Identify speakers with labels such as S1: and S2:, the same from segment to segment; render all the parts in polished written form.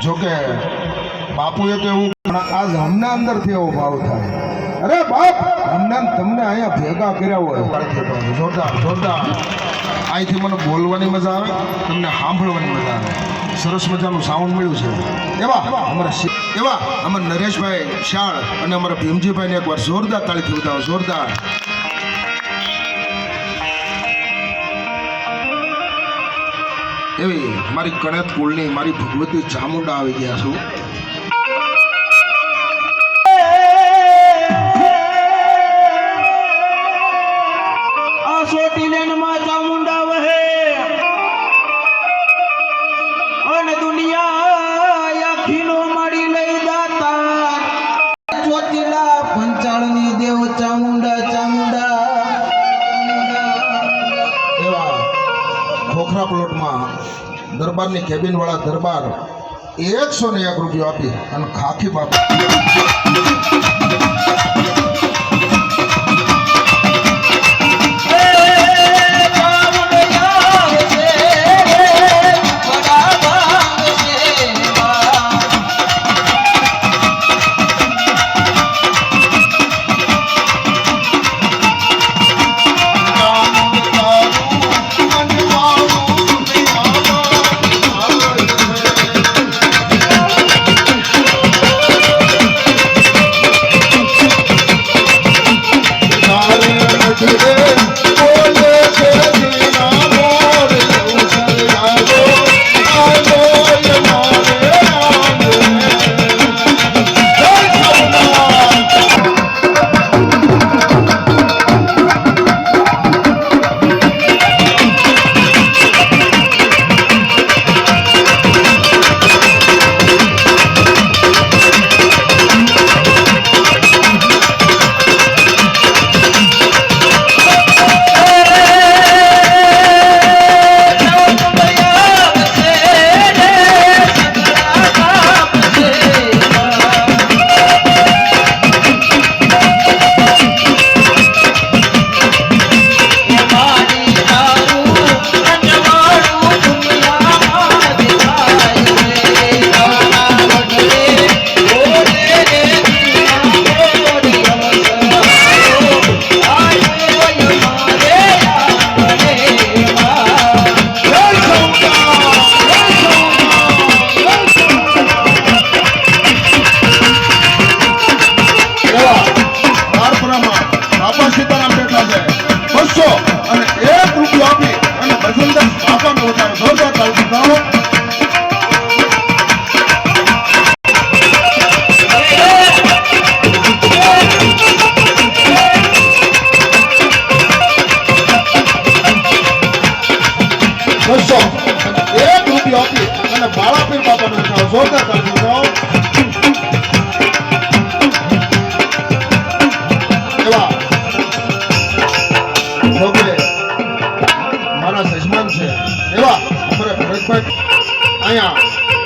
S1: જોકે બાપુએ તો એવું આજ અમને અંદરથી એવો ભાવ થાય, અરે બાપ અમને તમને અહીંયા ભેગા કર્યા હોય જોરદાર જોરદાર. અહીંથી મને બોલવાની મજા આવે, તમને સાંભળવાની મજા આવે, સરસ મજાનું સાઉન્ડ મળ્યું છે. એવા અમારા નરેશભાઈ શાળ અને અમારા ભીમજીભાઈને એકવાર જોરદાર તાળીથી બતાવો, જોરદાર. એવી મારી કણેત કુળની મારી ભગવતી ચામુંડા આવી ગયા છું.
S2: આ સોટીલેનમાં ચામુંડા વહે અને દુનિયા આખીનો માડી લઈ દાતા ચોટીલા પંચાળની દેવ ચામુંડા ચામુંડા.
S1: એવા ખોખરા પ્લોટમાં દરબારની કેબિન વાળા દરબાર 101 રૂપિયો આપી અને ખાખી બાપુ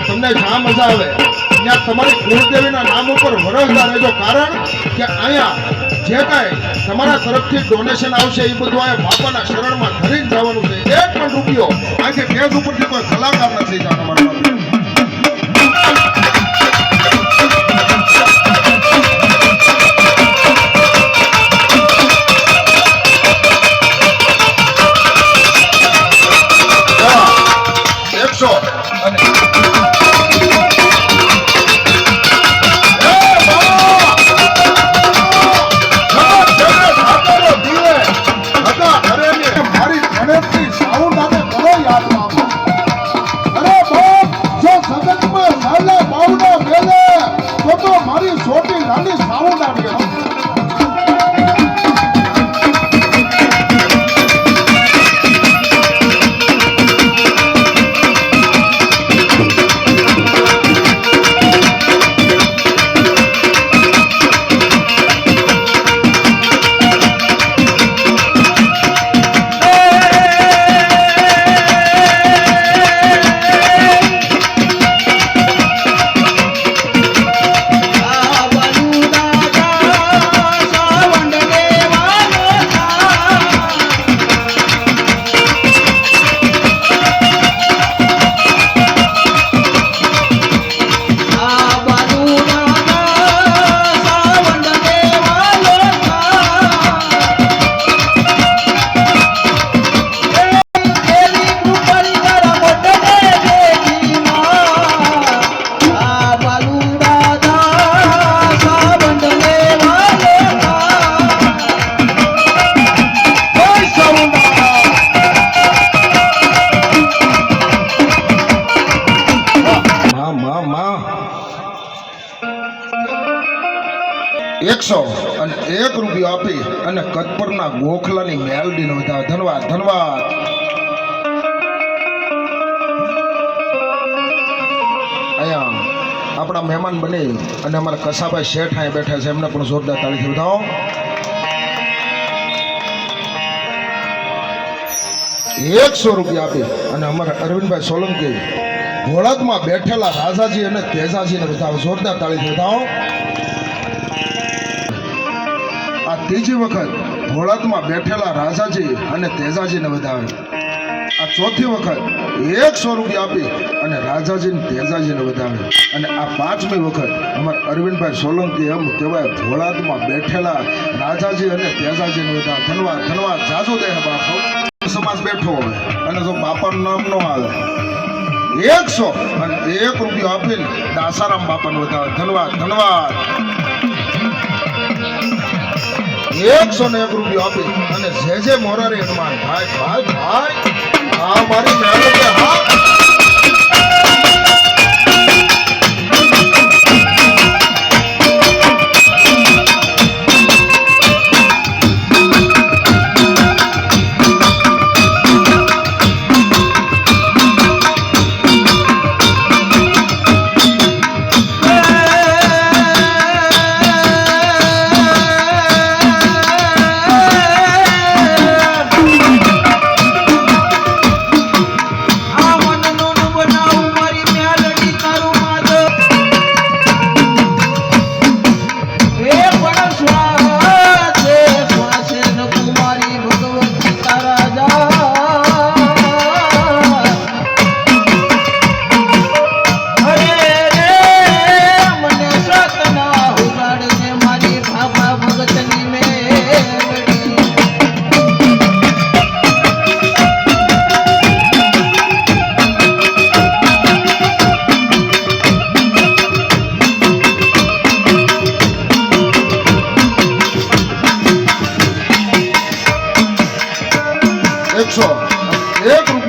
S1: તમને જ્યાં મજા આવે ત્યાં તમારી કુળદેવીના નામ ઉપર વરસતા રહેજો, કારણ કે અહીંયા જે કાંઈ તમારા તરફથી ડોનેશન આવશે એ બધું અહીંયા બાપાના શરણમાં ધરીને જવાનું છે. 1 પણ રૂપિયો આજે ટેજ ઉપરથી કોઈ કલાકાર નથી જતા તમારા માટે. માં માં માં 101 રૂપિયો આપી અને કતપરના ગોખલાની મેલડીનો વધાવે. ધન્યવાદ ધન્યવાદ. અહીંયા આપણા મહેમાન બની અને અમારા કસાભાઈ શેઠ અહીં બેઠા છે, એમને પણ જોરદાર તાળીથી વધાવો. 100 રૂપિયા આપી અને અમારા અરવિંદભાઈ સોલંકી ઘોળાદમાં બેઠેલા રાજાજી અને તેજાજીને વધાવો. જોરદાર તાળીથી વધાવો. આ ત્રીજી વખત ઘોળાદમાં બેઠેલા રાજાજી અને તેજાજીને વધાવે. આ ચોથી વખત 100 રૂપિયા આપી અને રાજાજી ને તેજાજીને વધાવે. અને આ પાંચમી વખત અમારા અરવિંદભાઈ સોલંકી એમ કહેવાય ઘોળાદમાં બેઠેલા રાજાજી અને તેજાજીને વધાવે. ધન્યવાદ ધન્યવાદ. જાજો દેહ બાપો સમાજ બેઠો હોય અને જો બાપાનું નામ ન આવે 101 રૂપિયો આપીને દાસારામ બાપાને વધાવે. ધન્યવાદ ધન્યવાદ. 101 રૂપિયો આપી અને જે મોરારી હનુમાન ભાઈ ભાઈ ભાઈ આ મારી મહેનત હા.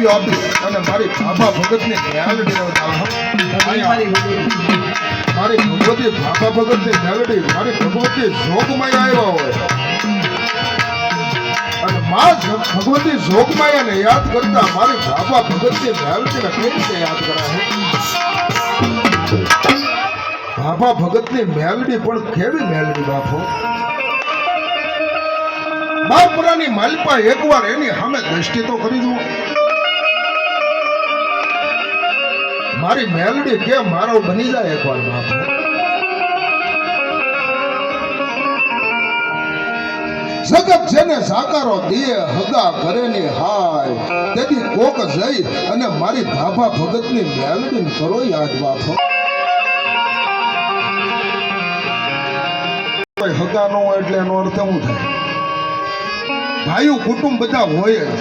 S1: આપી અને મારી બાબા ભગતની મેલડીને વધાવો. મારી ભગવતી બાબા ભગતની મેલડી મારી ભગવતી જોગમાયા આવ્યા હોય અને ભગવતી જોગમાયાને યાદ કરતા મારી બાબા ભગતની મેલડીને કેવી રીતે યાદ કરાય? બાબા ભગતની મેલડી પણ કેવી મેલડી બાપો. બાપરાની માલપા એકવાર એની સામે દ્રષ્ટિ તો કરી દઉં. મારી મેલડી કે મારો બની જાય એકવાર બાપુ. જગત જેને સાકારો દિયે હગા કરેની હાય તેથી કોક જઈ અને મારી બાબા ભગતની મેલડીને કરો યાદ બાપુ. હગા નો એટલે એનો અર્થ શું થાય? ભાઈઓ કુટુંબ બધા હોય જ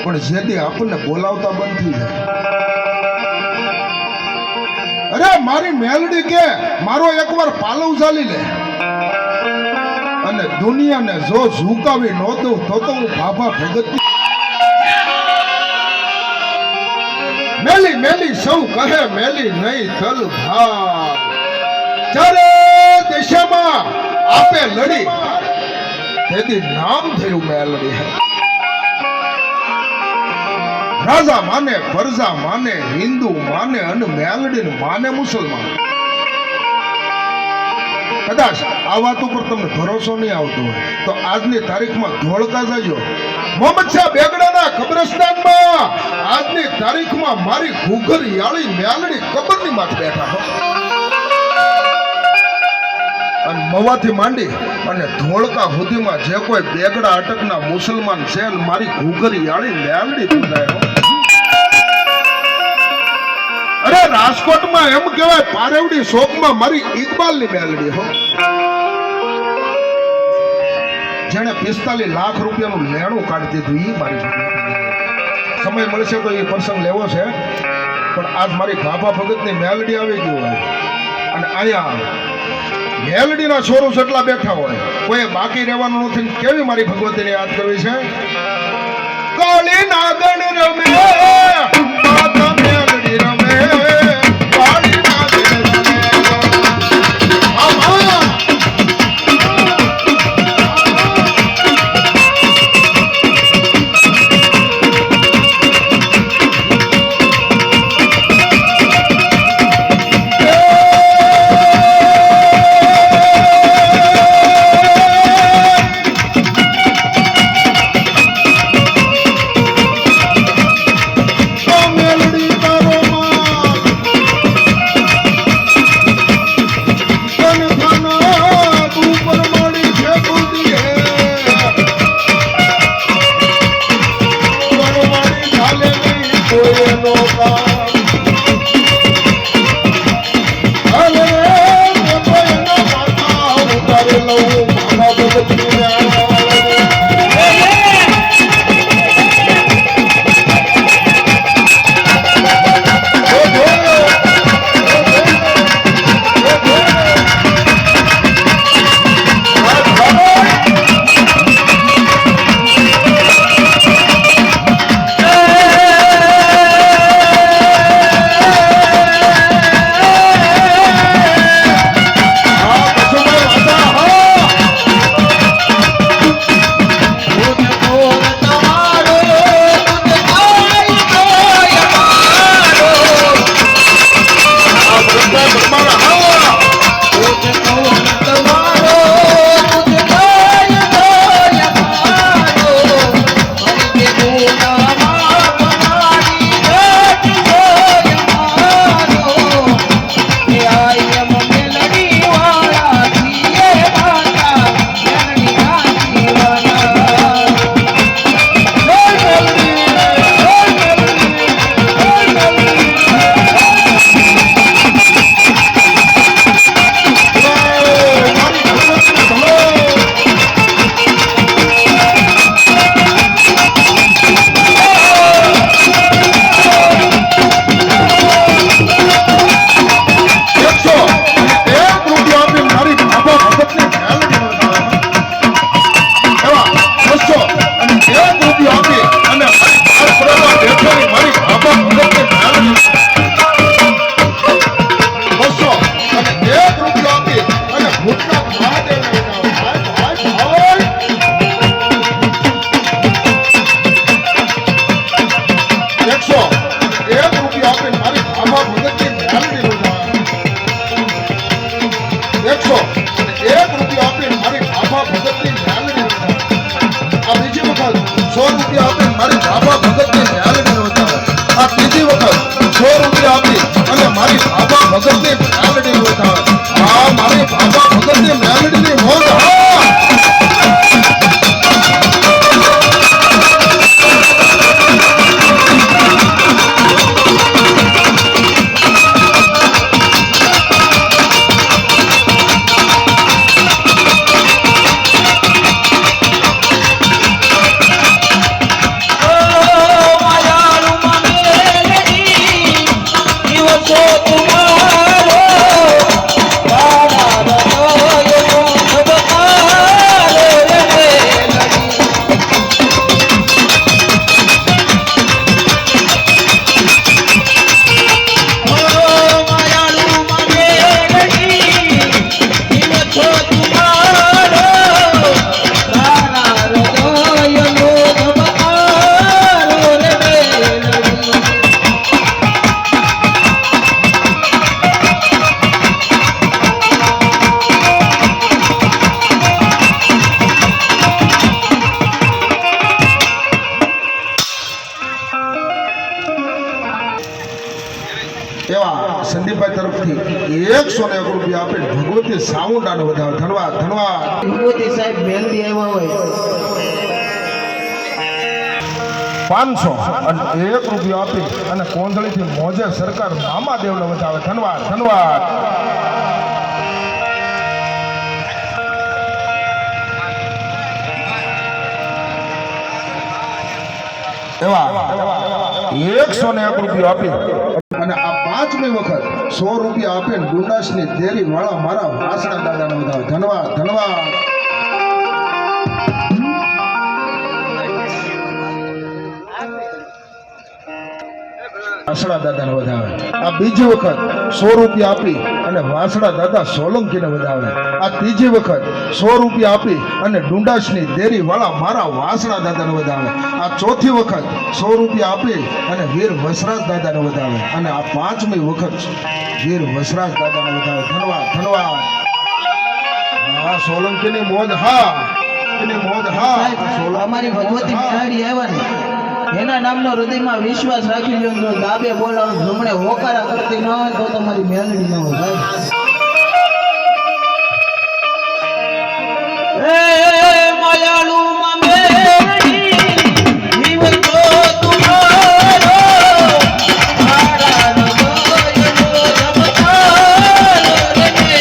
S1: પણ જેથી આપણને બોલાવતા બંધ થઈ જાય. અરે મારી મેલડી કે મારો એકવાર પાલવ ચાલી લે અને દુનિયાને જો ઝુકાવી ન દઉં તો હું બાબા ભગત મેલી મેલી સૌ કહે મેલી નહીં તલ ભાઈ. ચારે દિશામાં આપે લડી તેથી નામ થયું મેલડી. રાજા માને પ્રજા માને હિન્દુ માને અને મેલડી માને મુસલમાન. કદાચ આ વાત ઉપર તમને ભરોસો નહીં આવતો હોય તો આજની તારીખમાં ધોળકા જજો મોહમ્મદ શાહ બેગડાના કબ્રસ્તાનમાં. આજની તારીખમાં મારી ઘૂઘર યાળી મેલડી કબરની માથે બેઠા હો. અને મવાથી માંડી અને ધોળકા સુધીમાં જે કોઈ બેગડા અટકના મુસલમાન છે મારી ઘૂઘર યાળી મેલડી પૂજાય. અરે રાજકોટમાં એમ કહેવાય પારેવડી શોપમાં મારી ઇકબાલની મેલડી હો. જેને 45 લાખ રૂપિયાનું લેણું કાઢી દીધું એ મારી સમય મળશે તો એ પ્રસંગ લેવો છે. પણ આજ મારી બાબા ભગતની મેલડી આવી ગઈ હોય અને અહીંયા મેલડીના છોરું જેટલા બેઠા હોય કોઈ બાકી રહેવાનું નથી. કેવી મારી ભગવતીને યાદ કરવી છે? કાળી નાગણ રમે માતા મેલડી રમે કાળી એવા સંદીપભાઈ તરફથી 101 રૂપિયા આપે ભગવતી સામુંડાનો વધારો. ધન્યવાદ ધન્યવાદ.
S2: ભગવતી સાહેબ મેલડી આવ્યા હોય
S1: 500 અને 1 રૂપિયો આપી અને કોંદળીથી મોજે સરકાર મામાદેવનો વધાવે. ધન્યવાદ ધન્યવાદ. એવા 101 રૂપિયો આપી અને આ 5મી વખત 100 રૂપિયા આપે ડુંડાસની દેરી વાળા મારા વાસણા દાદાનો વધાવે. ધન્યવાદ ધન્યવાદ. વાસણા દાદાને વધાવે. આ બીજી વખત 100 રૂપિયા આપી અને વાસણા દાદા સોલંકીને વધાવે. આ ત્રીજી વખત 100 રૂપિયા આપી અને ડુંડાસની દેરી વાળા મારા વાસણા દાદાને વધાવે. આ ચોથી વખત 100 રૂપિયા આપી અને વીર વસરાજ દાદાને વધાવે. અને આ 5મી વખત વીર વસરાજ દાદાને વધાવે. ધન્યવાદ ધન્યવાદ. હા સોલંકીની મોજ. હા એની મોજ. હા
S2: અમારી ભગવતી મેલડી આવ્યા ને એના નામનો હૃદયમાં વિશ્વાસ રાખી લ્યો. દાબે બોલાવો જમણે હોકારા કરતી ન હોય તો તમારી મેલડી ન હોય ભાઈ. માયાળુ માં મેલડી જીવન તો તુમારો મારા હૃદયનો જમતારો રે.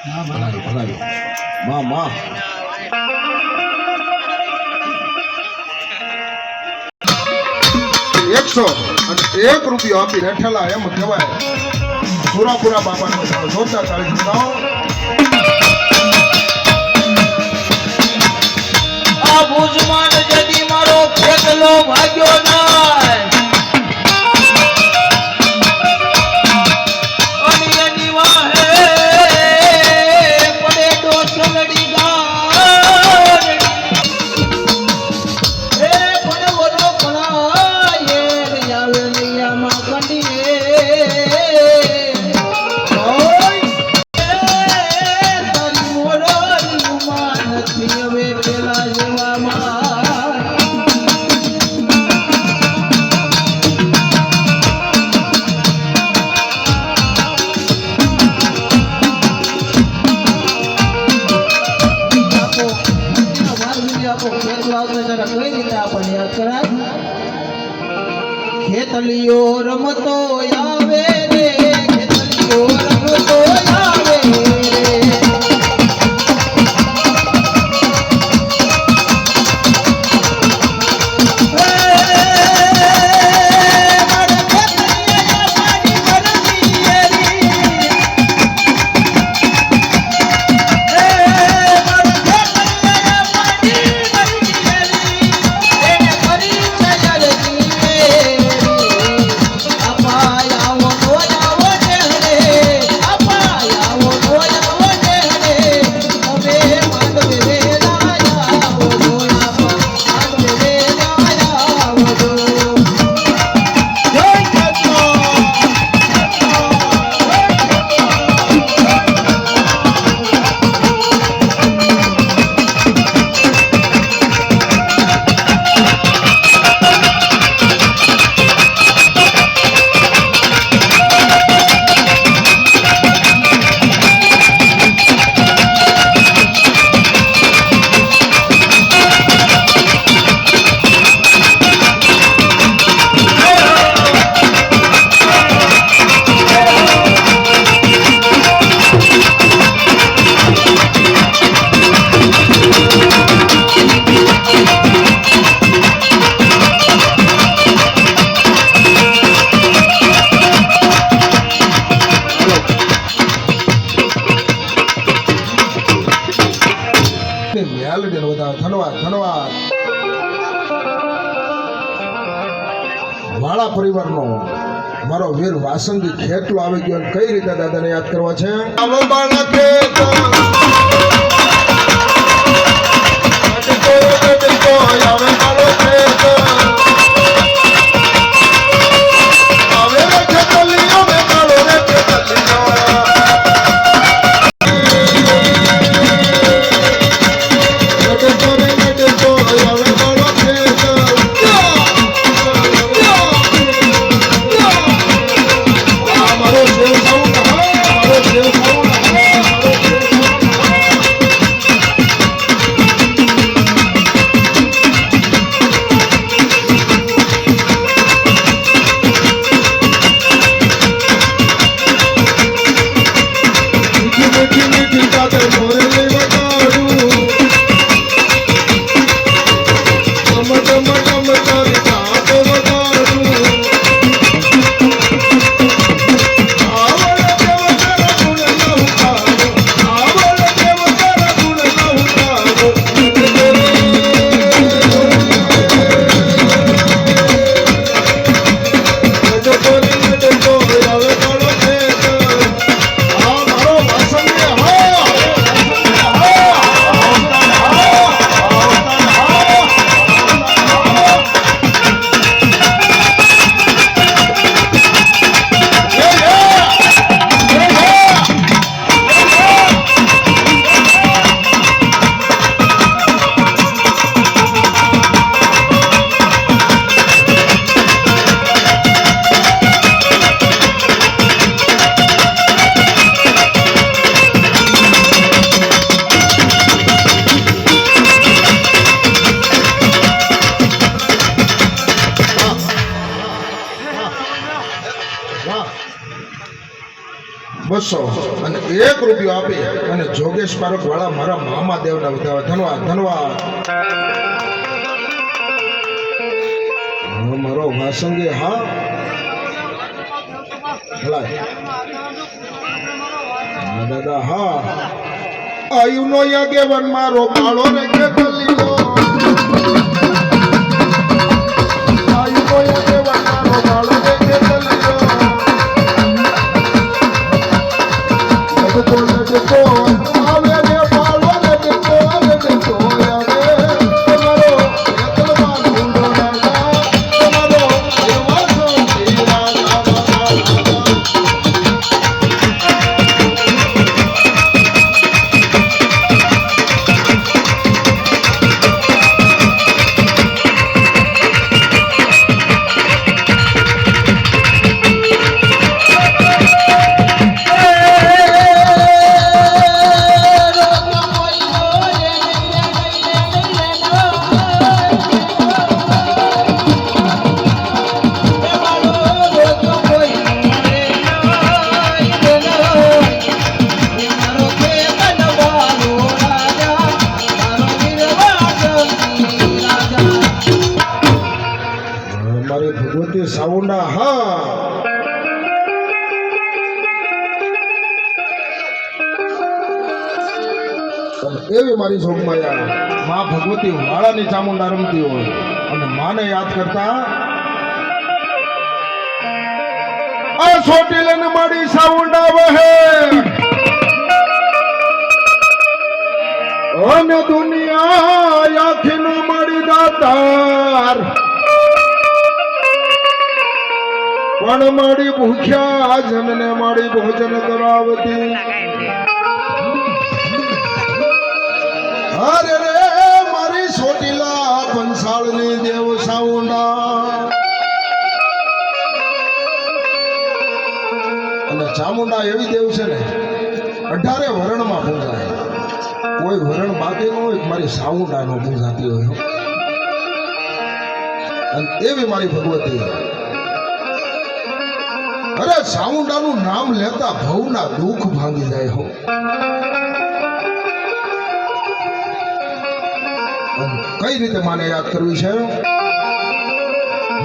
S1: ભલાઈ ભલાઈ માં માં 101 રૂપિયો આપી રેઠેલા એમ કહેવાય સુરાપુરા બાપાનો જોરદાર તાળી સંતાઓ
S2: આ ભુજમાં જદી મારો ફેકલો ભાગ્યો નાય અને એની વાહે પડે ડોસલડી ગાર એ પણ વરો પડાય રે આવે નૈયામાં કંડીએ તારી મોરારી ઉમા નથી હવે પેલા જેવામાં ખેતલીઓ રમતો આવે રે ખેતલીઓ રમતો આવે રે
S1: ધન્યવાદ વાળા પરિવારનો મારો વીર વાસંગી ખેટલો આવી ગયો કઈ રીતે દાદાને યાદ કરવા છે આવો બાળકે 200 અને 1 રૂપિયો આપી અને જોગેશ પારખ વાળા મારા મામા દેવના વધાવે. ધન્યવાદ ધન્યવાદ. મારો વાસંગી હા ભલાય. દાદા હા આયુનો યજ્ઞવન મારો બાળો રે કે લીલો. આયુનો યજ્ઞવન મારો બાળો રે કે લીલો. લડકો આવે રે બાળો રે લડકો આવે લડકો આવે. તમારો એકલમાં ઢૂંઢો રાજા. તમારો એવા સંગી રાજા. ભગવતી સાઉન્ડા હા એવી મારી જોગમાયા માં ભગવતી વાળાની ચામુંડા રમતી હોય અને માને યાદ કરતા આ છોટીલને મારી સાઉન્ડા વહે અને દુનિયા આખીનો મારી દાતાર પણ મારી ભૂખ્યા જનને મારી ભોજન કરાવતી. અરે રે મારી સોટીલા પંસાળની દેવ સાઉન્ડા. અને ચામુંડા એવી દેવ છે ને 18 વરણમાં પૂજાય. કોઈ વરણ બાકી ન હોય મારી સાઉન્ડા નો પૂજાતી હોય. અને એવી મારી ભગવતી. અરે સાઉન્ડાનું નામ લેતા ભવના દુઃખ ભાંગી જાય હો. કઈ રીતે માને યાદ કરવી છે?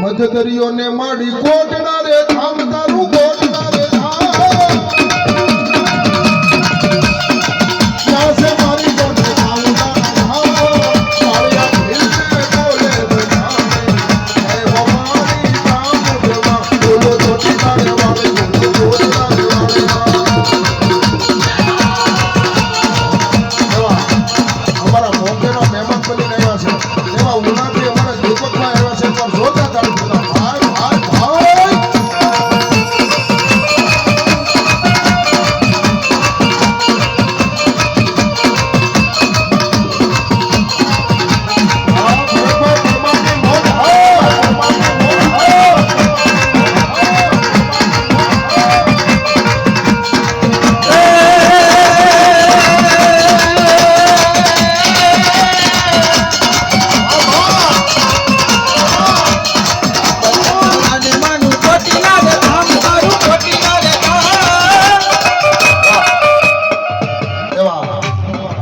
S1: મધદરિયોને માડી કોટના રે ધામ તારું કોટના રે ધામ. પાસે મારી કોટે સાઉન્ડા ધામ. માળિયા ભીલને બોલે બધાને. હે ભવાની ધામ દેવા બોલો ચોટીલા રે વાળે બોલો ચોટીલા રે વાળે. અમારા મોંઘેના મહેમાન બનીને આવ્યા છે એવા ઉનાથી અમારા દીપકમાં આવ્યા છે. પણ જોતા ચાલુ થતા ભાઈ ભાઈ ભાઈ.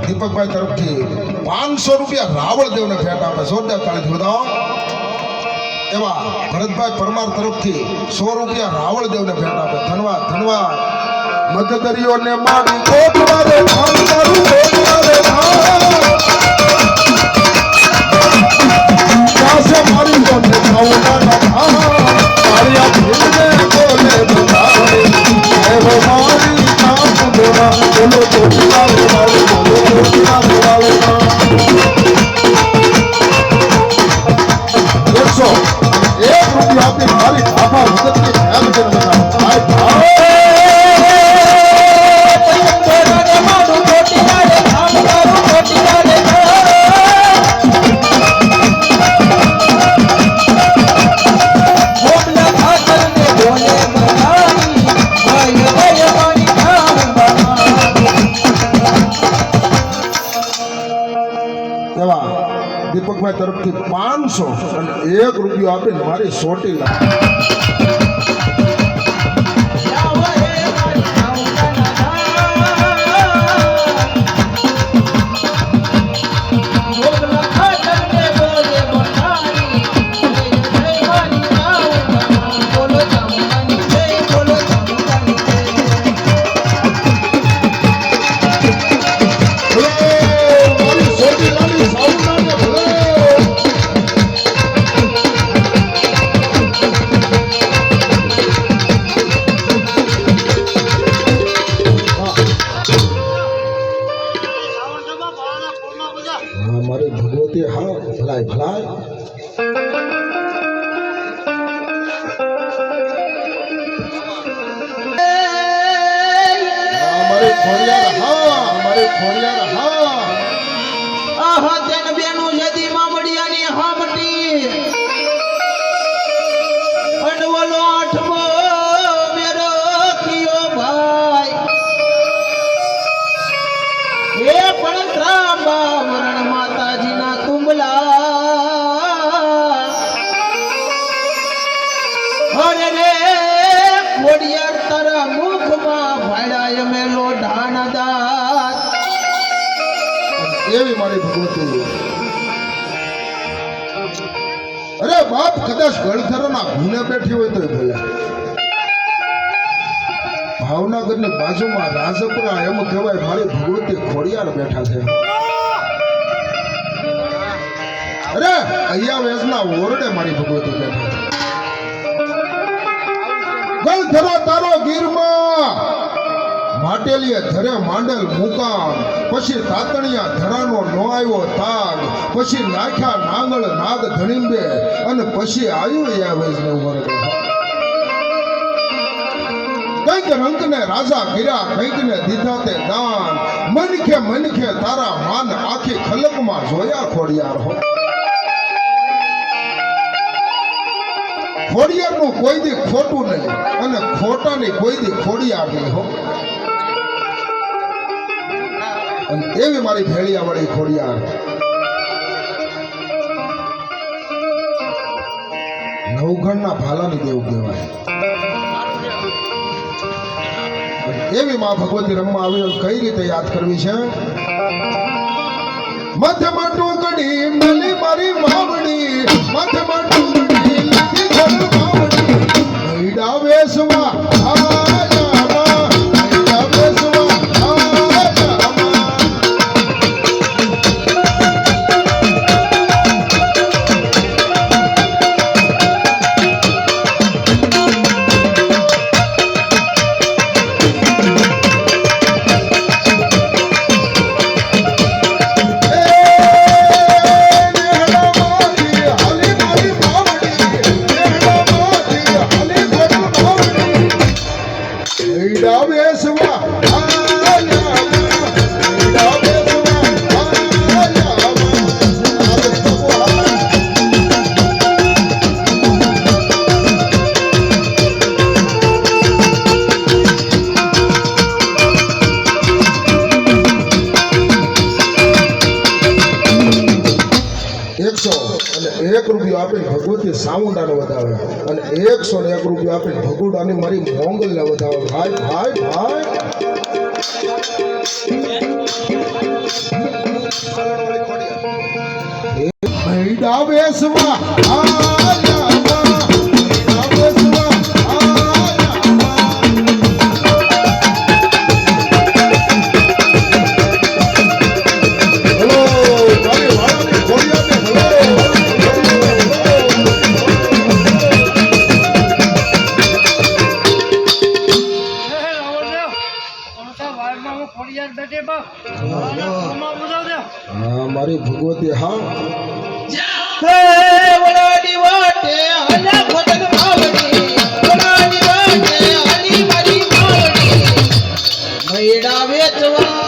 S1: દીપકભાઈ તરફથી 500 રૂપિયા રાવળદેવને ભેટ આપે. જોરદાર તાળીથી વધાવો. એવા ભરતભાઈ પરમાર તરફથી 100 રૂપિયા રાવળદેવને ભેટ આપે. ધન્યવાદ ધન્યવાદ. મધદરિયોને માડી કોટના રે ધામ તારું કોટના રે ધામ. પાસે મારી કોટે સાઉન્ડા ધામ. માળિયા ભીલને બોલે બધાને. હે ભવાની ધામ દેવા બોલો ચોટીલા રે વાળે બોલો ચોટીલા રે વાળે. 101 રૂપિયા આપી મારી આભા ભગતની હેમ કરીને બતાવો. ભાઈ ભાઈ. દીપકભાઈ તરફથી 500 અને 1 રૂપિયો આપીને મારી સોટી લાવી. ભલાય ભલાય મારે ખોડિયાર હા
S2: આહા તેન બેનું જદી મામડિયાની હામટી અનવલો આઠમો મેરો કિયો ભાઈ એ પણ ત્રાંબા વરણ માતાજીના કુંબલા અરે રે ખોડિયાર તારા મુખમાં ભાડાય મેલો ઢાણદાર
S1: એવી મારી ભગવતી અરે બાપ કદાચ ગળથરોના ભૂને બેઠી હોય તો ભલે ભાવનગરની બાજુમાં રાજપુરા એમ કહેવાય મારી ભગવતી ખોડિયાર બેઠા છે અરે અહીંયા વેસના ઓરડે મારી ભગવતી બેઠા છે ગળથરો તારો ગીરમાં માટેલીએ ધરે માંડલ મુકામ પછી તાતણિયા ધરાનો નો આવ્યો તાગ પછી નાખ્યા નાંગળ નાગ ધણીંબે અને પછી આવ્યો યાવેજનો વર્ગ કંઈક રંગને રાજા ગીરા કંઈકને દીધા તે દાન મનખે તારા માન આખી ખલકમાં જોયા ખોડિયાર હો ખોડિયારનું કોઈ દી ખોટું નહીં અને ખોટાની કોઈ દી ખોડિયાર નહીં હો અને એવી મારી ભેળિયા વળી ખોડિયાર નવઘણના ભાલાની દેવ કહેવાય એવી માં ભગવતી રમવા આવી કઈ રીતે યાદ કરવી છે મથમાં ટુકડી મલી મારી માવડી મથમાં ટુકડી લખી ઘર માવડી મૈડા વેસવા ₹1 આપીને ભગવતી સામુંડાને વધાવે અને 101 રૂપિયા આપીને ભગુડાની મારી મોંગલને વધાવે ભાઈ ભાઈ ભાઈ ભૈડા વેસવા મારી ભગવતી હા
S2: વડાડી વાટે હલા ખોટન માવડી વડાડી વાટે હલી મારી માવડી મૈડા વેચવા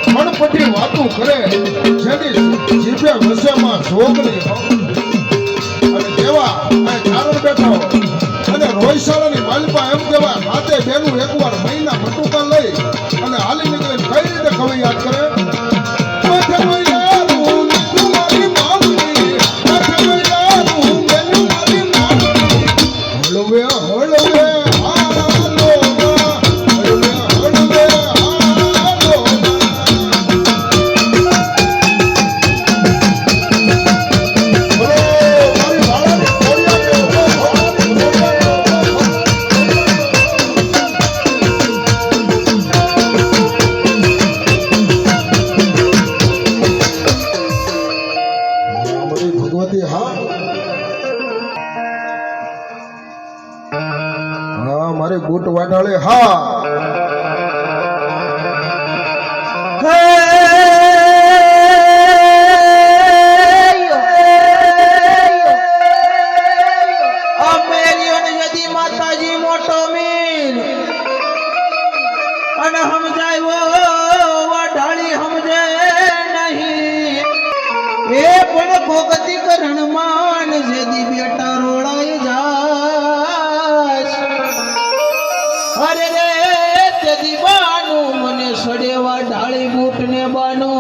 S1: મણપટી વાતું કરે જેની જીભે વસેમાં જોગણી અને દેવા આ ચારણ બેઠો અને રોયશાળાની માલપા એમ કહેવાય રાતે બેનું એકવાર મહિના મટુકા લઈ અને હાલી નીકળીને કઈ રીતે કવિ યાદ કરે ભગવતી હા હા મારી બૂટ વાટાળે હા
S2: માતાજી મોટો મીર અને સમજાયો વાઢાળી સમજે નહીં એ પણ ભોગતી કરણ માન જેદી બેટા રોળાઈ જાશ અરે રે તેદી બાનું મને સડે વાઢાળી બૂટ ને બાનું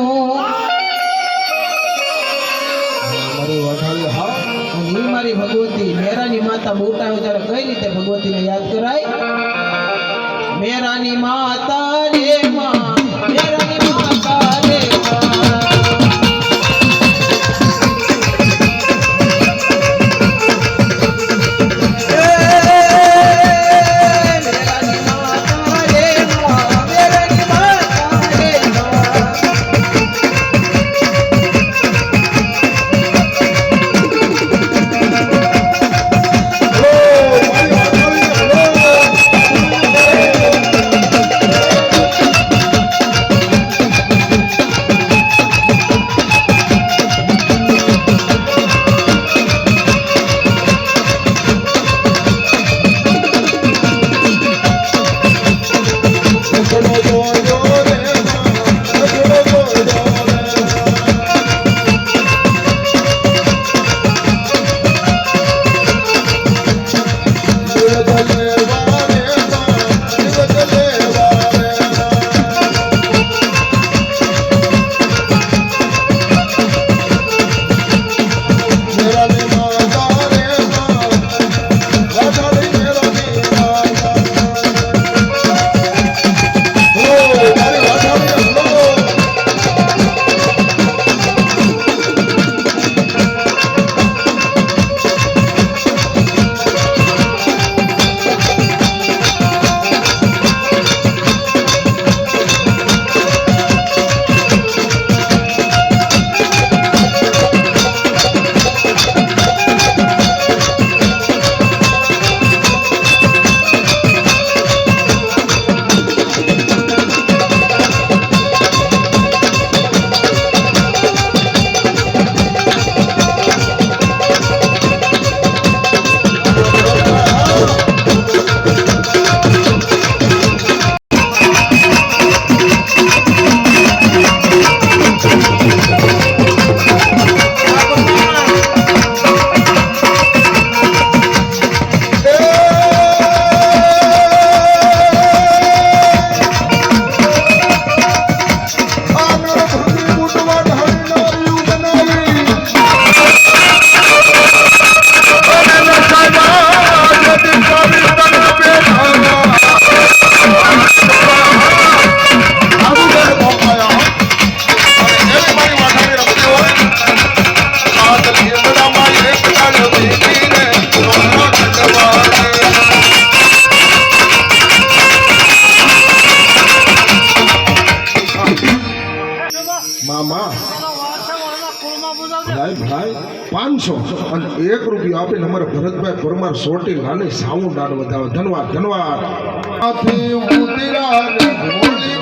S1: મારી વાટાળે હા
S2: અને ઈ મારી ભગવતી મેરાની માતા બૂટ આવે ત્યારે કઈ રીતે ભગવતીને યાદ કરાય મેરાની માતા રે માં મેરાની માતા રે
S1: ભાઈ 500 અને 1 રૂપિયો આપીને અમારા ભરતભાઈ પરમાર સોટી લાલી સાઉન્ડ આડ વધાવે ધન્યવાદ ધન્યવાદ આથી ઉતરા રે ભોલી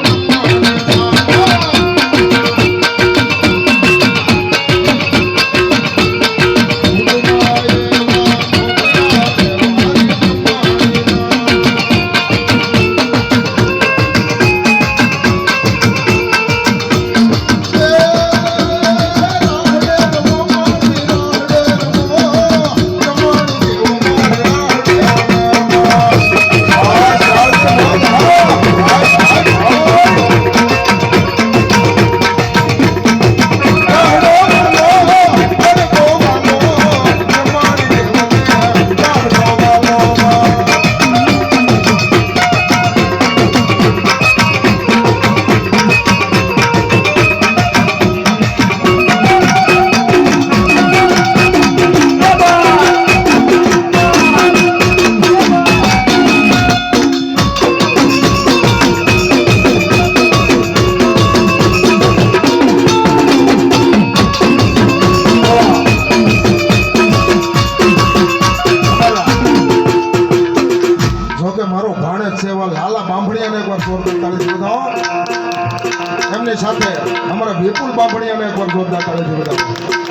S1: વિપુલ બાપણિયાને એકવાર જોરદાર તાળીથી વધાવો.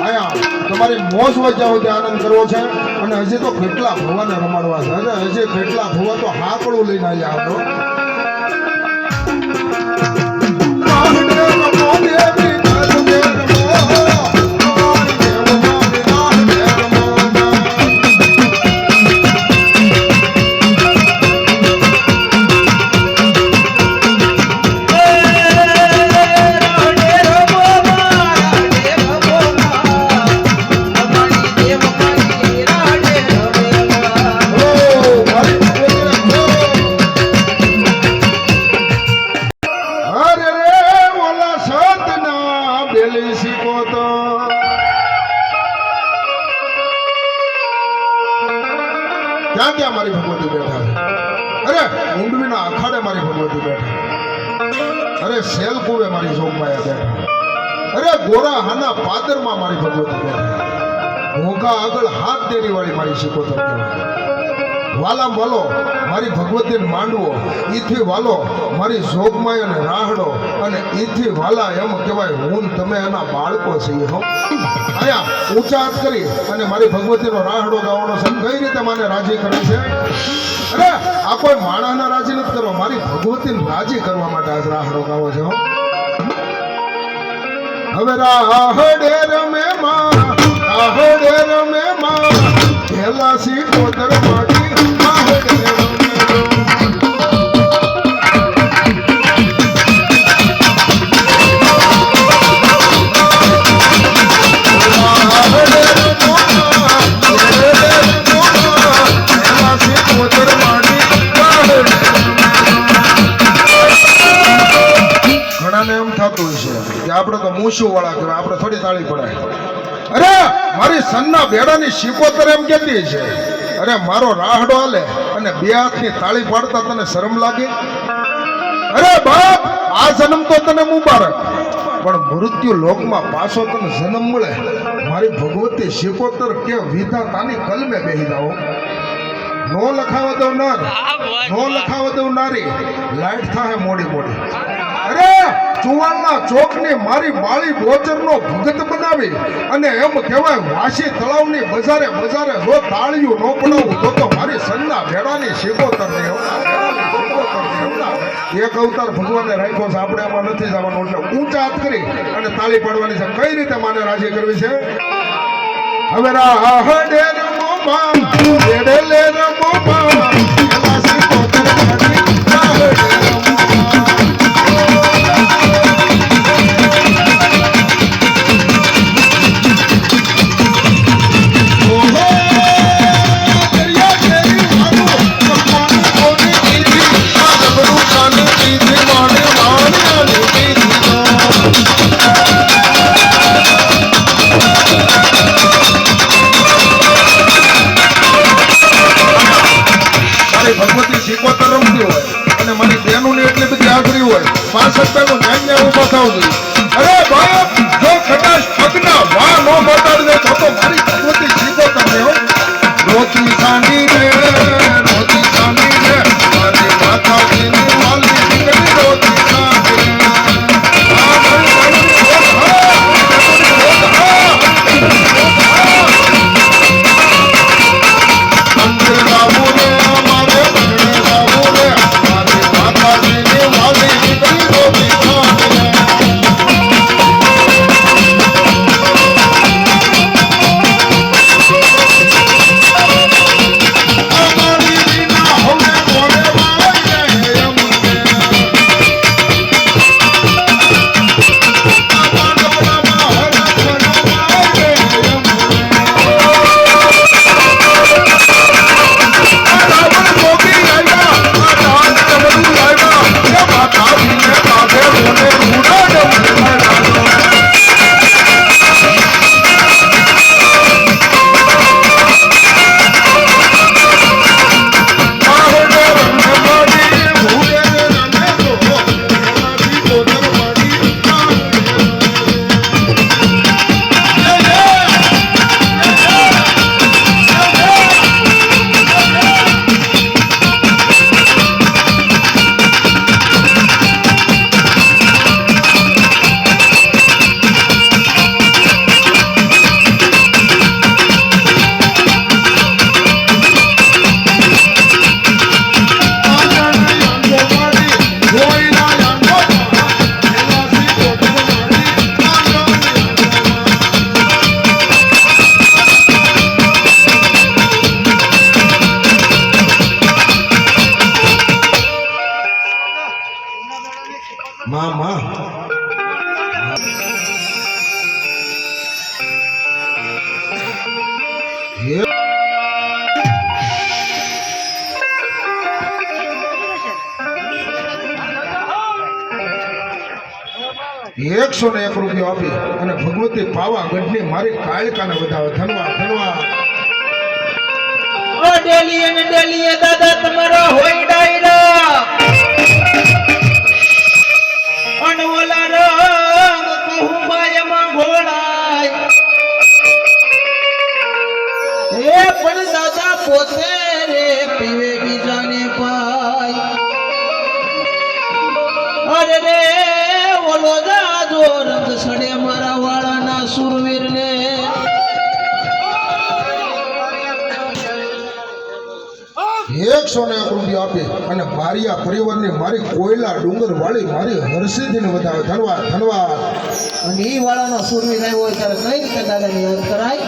S1: અહીંયા તમારી મોજ વચ્ચે સુધી આનંદ કરવો છે અને હજી તો કેટલા ભવાને રમાડવા છે. અરે હજી કેટલા ભવા તો હાકડું લઈને આવી આવતો. ક્યાં ક્યાં મારી ભગવતી બેઠા છે. અરે ઊંડવીના અખાડે મારી ભગવતી બેઠા. અરે શેલકુવે મારી જોગમાયા બેઠા. અરે ગોરા હાના પાદરમાં મારી ભગવતી બેઠા. ઘોઘા આગળ હાથ દેરી વાળી મારી શિકોતર કહેવાય. વાલા વાલો મારી ભગવતીને માંડવો, ઈથી વાલો મારી જોગમાય અને રાહડો, અને ઈથી વાલા એમ કહેવાય હું તમે એના બાળકો છીએ. હો આયા ઊંચા હાથ કરી અને મારી ભગવતીનો રાહડો ગાવાનો છે. કઈ રીતે મને રાજી કરે છે. અરે આ કોઈ માણસને રાજી નથી કરો, મારી ભગવતીને રાજી કરવા માટે આજ રાહડો ગાવો છે. હવે રાહડે રમે માં, રાહડે રમે માં, ખેલાસી કોતર માટી રાહડે રમે. એમ થતું છે કે આપણે તો મૂછું વાળા કહેવાય, આપણે થોડી તાળી પડાય. અરે મારી સન્ના બેડાની શિકોતર એમ કેતી છે. અરે મારો રાહડો હાલે અને બે હાથની તાળી પાડતા તને શરમ લાગે. અરે બાપ આ જન્મ તો તને મુબારક, પણ મૃત્યુ લોકમાં પાછો તને જન્મ મળે મારી ભગવતી શિકોતર કે વિધાતાની કલમે બેહી જાઓ. નો લખાવા દઉં નર, નો લખાવા દઉં નારી, લાઈટ થાય મોડી મોડી. અરે ચુવાણના ચોકની મારી બાળી બોચરનો ભગત બનાવી અને એમ કહેવાય વાસી તળાવની બજારે બજારે જો તાળીયું ન પડાવું તો મારી સન્ના ભેડાની શિકોતર ને એક અવતાર ભગવાને રાખ્યો છે. આપણે આમાં નથી જવાનું, એટલે ઊંચા હાથ કરી અને તાળી પાડવાની છે. કઈ રીતે માને રાજી કરવી છે. હવે રાહડે રમો માં, રેડલે રમો માં, ખેલાસી કોતર માટી રાહડે રમો. ભગવતી શિકોતર રમતી હોય અને મારી બહેનોની એટલી બધી આગ્રહી હોય, 5 રૂપિયાનું ન્યાય ઉભા થવું જોઈએ. અરે બાપ જો કદાચ પગના વા નો બતાડી દે તો મારી ભગવતી શિકોતર ને હો. રોતી સાંડી રે, રોતી સાંડી રે, મારી માતાજીની વાલી દીકરી રોતી સાંડી રે. ₹101 આપી અને ભગવતી પાવાગઢની મારી કાળકાને વધાવે. ધન્યવાદ ધન્યવાદ.
S2: ઓ ડેલીએ ને ડેલીએ દાદા તમારો હોય ડાયરા અનવલા રંગ કહુંબાયમાં ઘોડાય એ પણ દાદા પોતે રે પીવે બીજાને પાય અરે રે ઓલો દાદો રંગ સડે મારા વાળાના સુરવીરને
S1: ₹101 આપી અને બારિયા પરિવારની મારી કોયલા ડુંગર વાળી મારી હરસિદ્ધિને વધાવે. ધન્યવાદ ધન્યવાદ.
S2: અને ઈ વાળાનો સુરવીર આવ્યો હોય ત્યારે કઈ રીતે દાદાને યાદ કરાય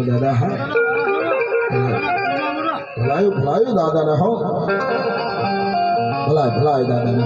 S1: દાદા હા ભલાયું દાદાને હો ભલાય દાદાને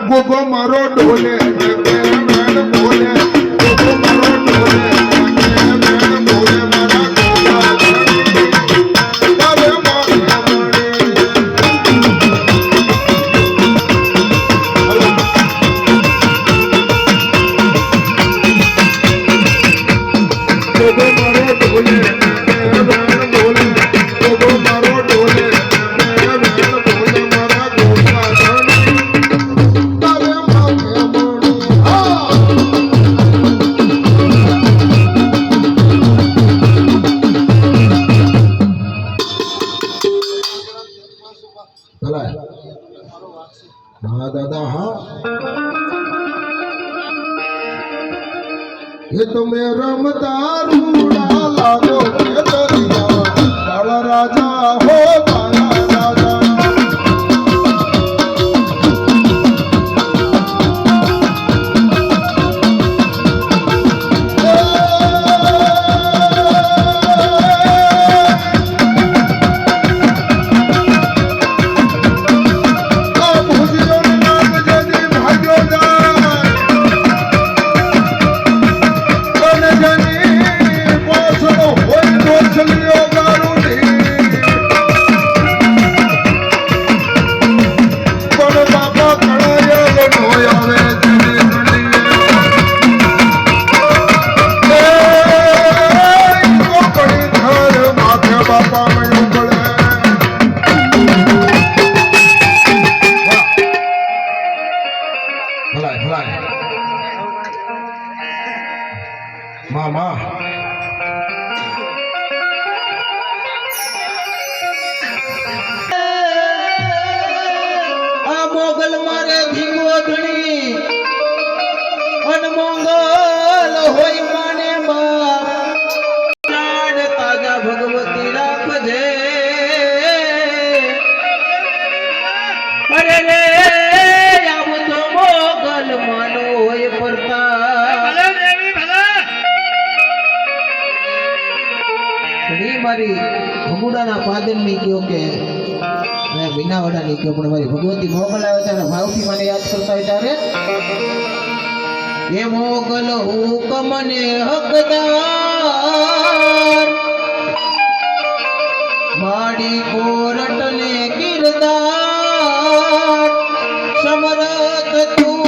S1: ગોગો મારો ડોલે બોલે ગોગો મારો ડોલે બોલે મારા ગોગા હા દાદા હા એ તમે રમતા રૂડા લાગો કે દરિયા કાળા રાજા હો કાળા રાજા મામા
S2: આ મોગલ મારે ધીમો ધણી અનમોંગલ હોય માને બાપ લાડ તાજા ભગવતી રાખજે અરે રે આવું તો મોગલ માનો હોય પરતા ઘણી મારી ભગુડાના પાદરની કયો કે મેં વિનાવડાની કયો પણ મારી ભગવતી મોગલ આવે ત્યારે ભાવથી મને યાદ કરતા હોય ત્યારે એ મોગલ હુકમને હકદાર માડી કોરટને કિરદાર સમરત તું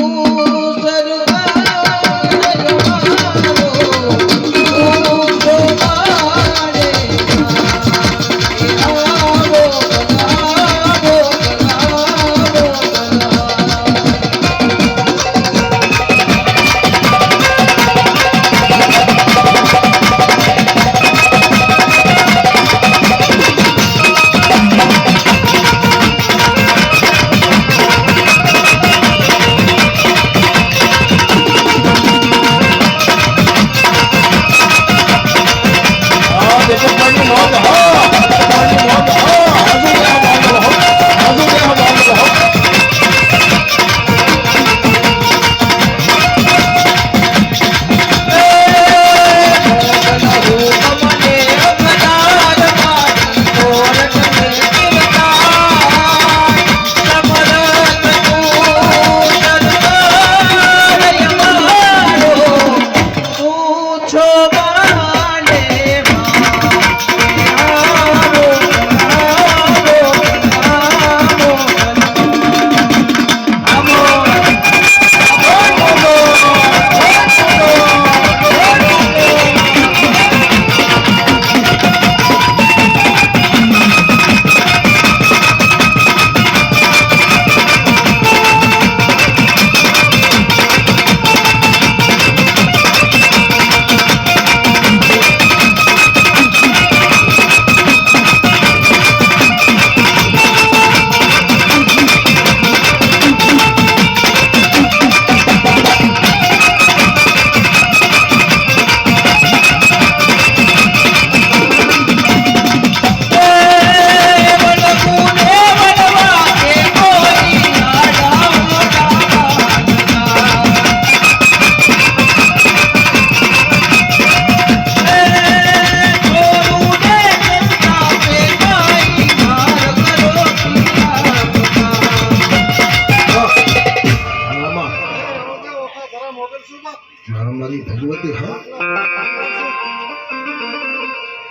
S1: મારી ભગવતી હા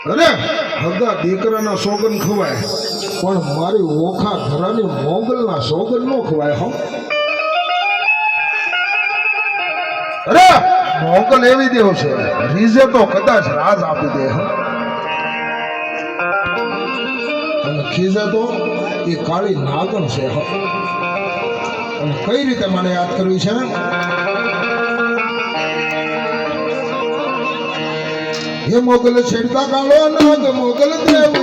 S1: અરે હગા દીકરાના સોગન ખવાય પણ મારી ઓખા ધરાની મોગલના સોગન નો ખવાય હો અરે મોગલ એવી દેવ છે રીઝે તો કદાચ રાજ આપી દે હો અને ખીજે તો એ કાળી નાગણ છે હો અને કઈ રીતે મને યાદ કરવી છે ये मोगल छेड़ता कालो नाग मोगल देव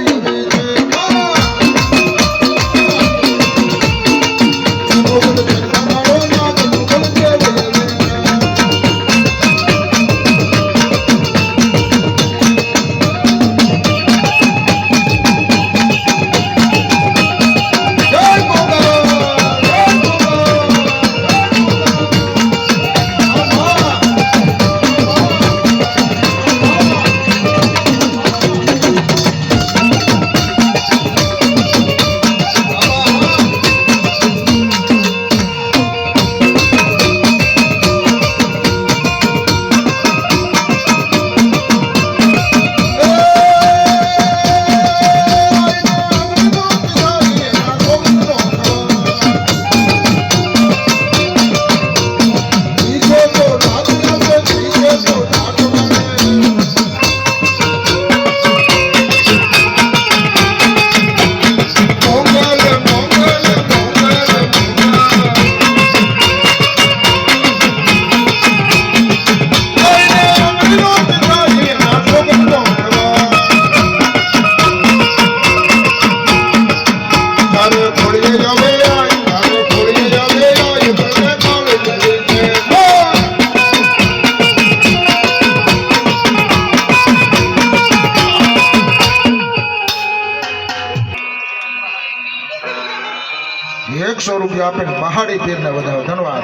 S1: 100 રૂપિયા આપીને પહાડી પીરને વધાવો ધન્યવાદ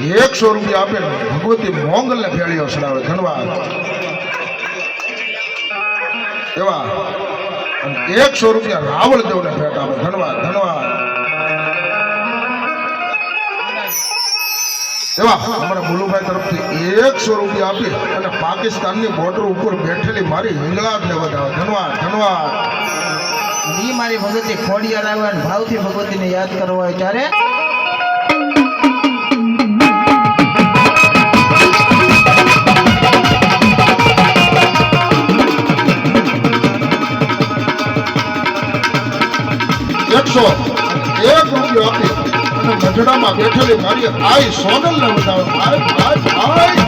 S1: 100 રૂપિયા આપીને ભગવતી મોંગલને ફેળીઓ ચડાવે ધન્યવાદ એવા 100 રૂપિયા રાવળ દેવને ભેટ આપે ધન્યવાદ ધન્યવાદ એવા અમારા મુલુભાઈ તરફથી 100 રૂપિયા આપી અને પાકિસ્તાનની બોર્ડર ઉપર બેઠેલી મારી હિંગળાજને વધાવે ધન્યવાદ ધન્યવાદ
S2: ઈ મારી ભગવતી ખોડિયાર આવ્યા અને ભાવથી ભગવતીને યાદ કરવા હોય ત્યારે
S1: ₹101 આપી અને ગઢડામાં બેઠેલી મારી આઈ સોનલને વધાવે આય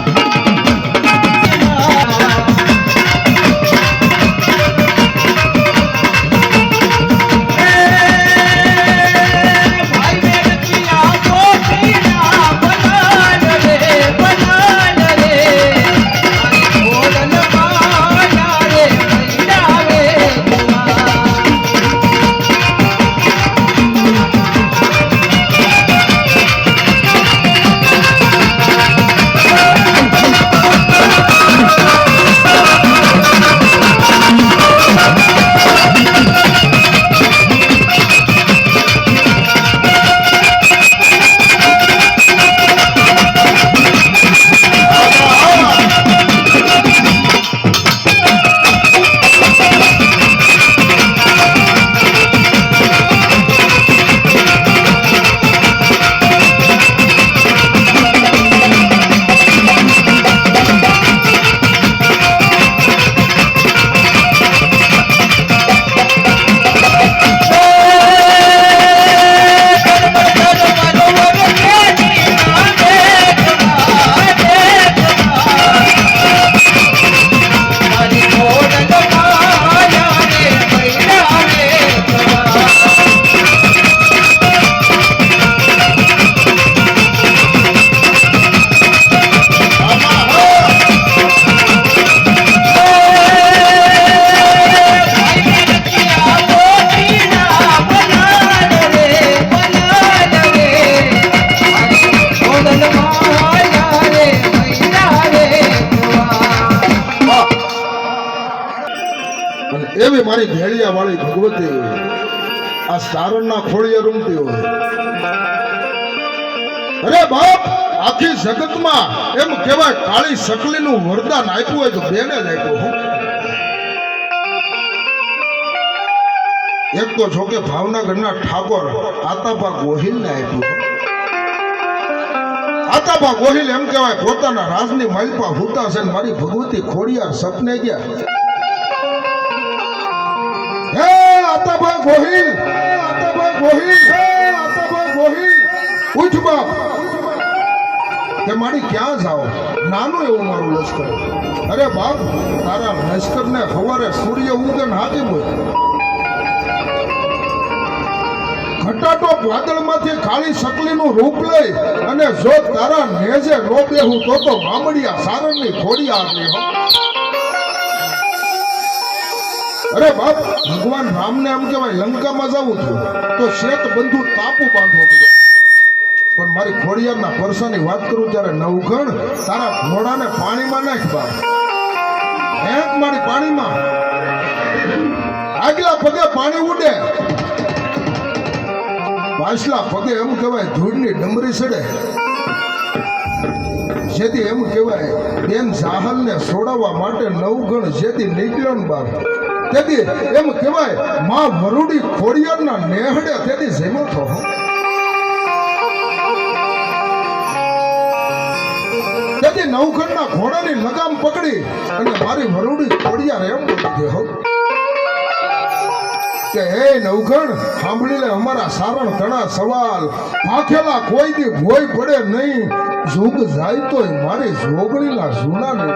S1: એવી મારી ભેળિયા વાળી ભગવતી આ સારણના ખોળિયે રૂમતી હોય અરે બાપ આખી જગતમાં એમ કહેવાય કાળી સકલીનું વરદાન આપ્યું હોય તો બેને જ આપ્યું એક તો જોકે ભાવનગરના ઠાકોર આતાબા ગોહિલને આપ્યું આતાબા ગોહિલ એમ કહેવાય પોતાના રાજની માલપા હુતા છે મારી ભગવતી ખોડિયાર સપને ગયા હે આતાબા ગોહિલ ઉઠ બાપ કે મારી ક્યાં જાઓ નાનું એવું મારું લશ્કર અરે બાપ તારા લશ્કરને સવારે સૂર્ય ઉગે હાથી બોય ઘટાટો વાદળમાંથી કાળી સકલીનું રૂપ લઈ અને જો તારા નેજે નો બેહું તો મામડિયા સારણની ખોડિયાર ની હો અરે બાપ ભગવાન રામને એમ કહેવાય લંકામાં જવું છું તો શેત બંધુ તાપુ બાંધવો પડ્યો પણ મારી ખોડિયારના પરસાની વાત કરું ત્યારે નવઘણ તારા ઘોડાને પાણીમાં નાખ બાપ એક મારી પાણીમાં આગલા પગે પાણી ઉડે પાછલા પગે એમ કહેવાય ધૂળની ડમરી સડે જેથી એમ કહેવાય બેન જાહલને છોડાવવા માટે નવઘણ જેથી નીકળ્યો ને બાપ તેથી એમ કહેવાય માં વરુડી ખોડિયારના નેહડે તેથી જેમો થો તેથી નવઘણના ઘોડાની લગામ પકડી અને મારી વરુડી ખોડિયાર એમ બોલી હો કે હે નવઘણ સાંભળી લે અમારા સારણ તણા સવાલ આખેલા કોઈ દી ભોય પડે નહીં જુગ જાય તોય મારી જોગણીના જૂના ને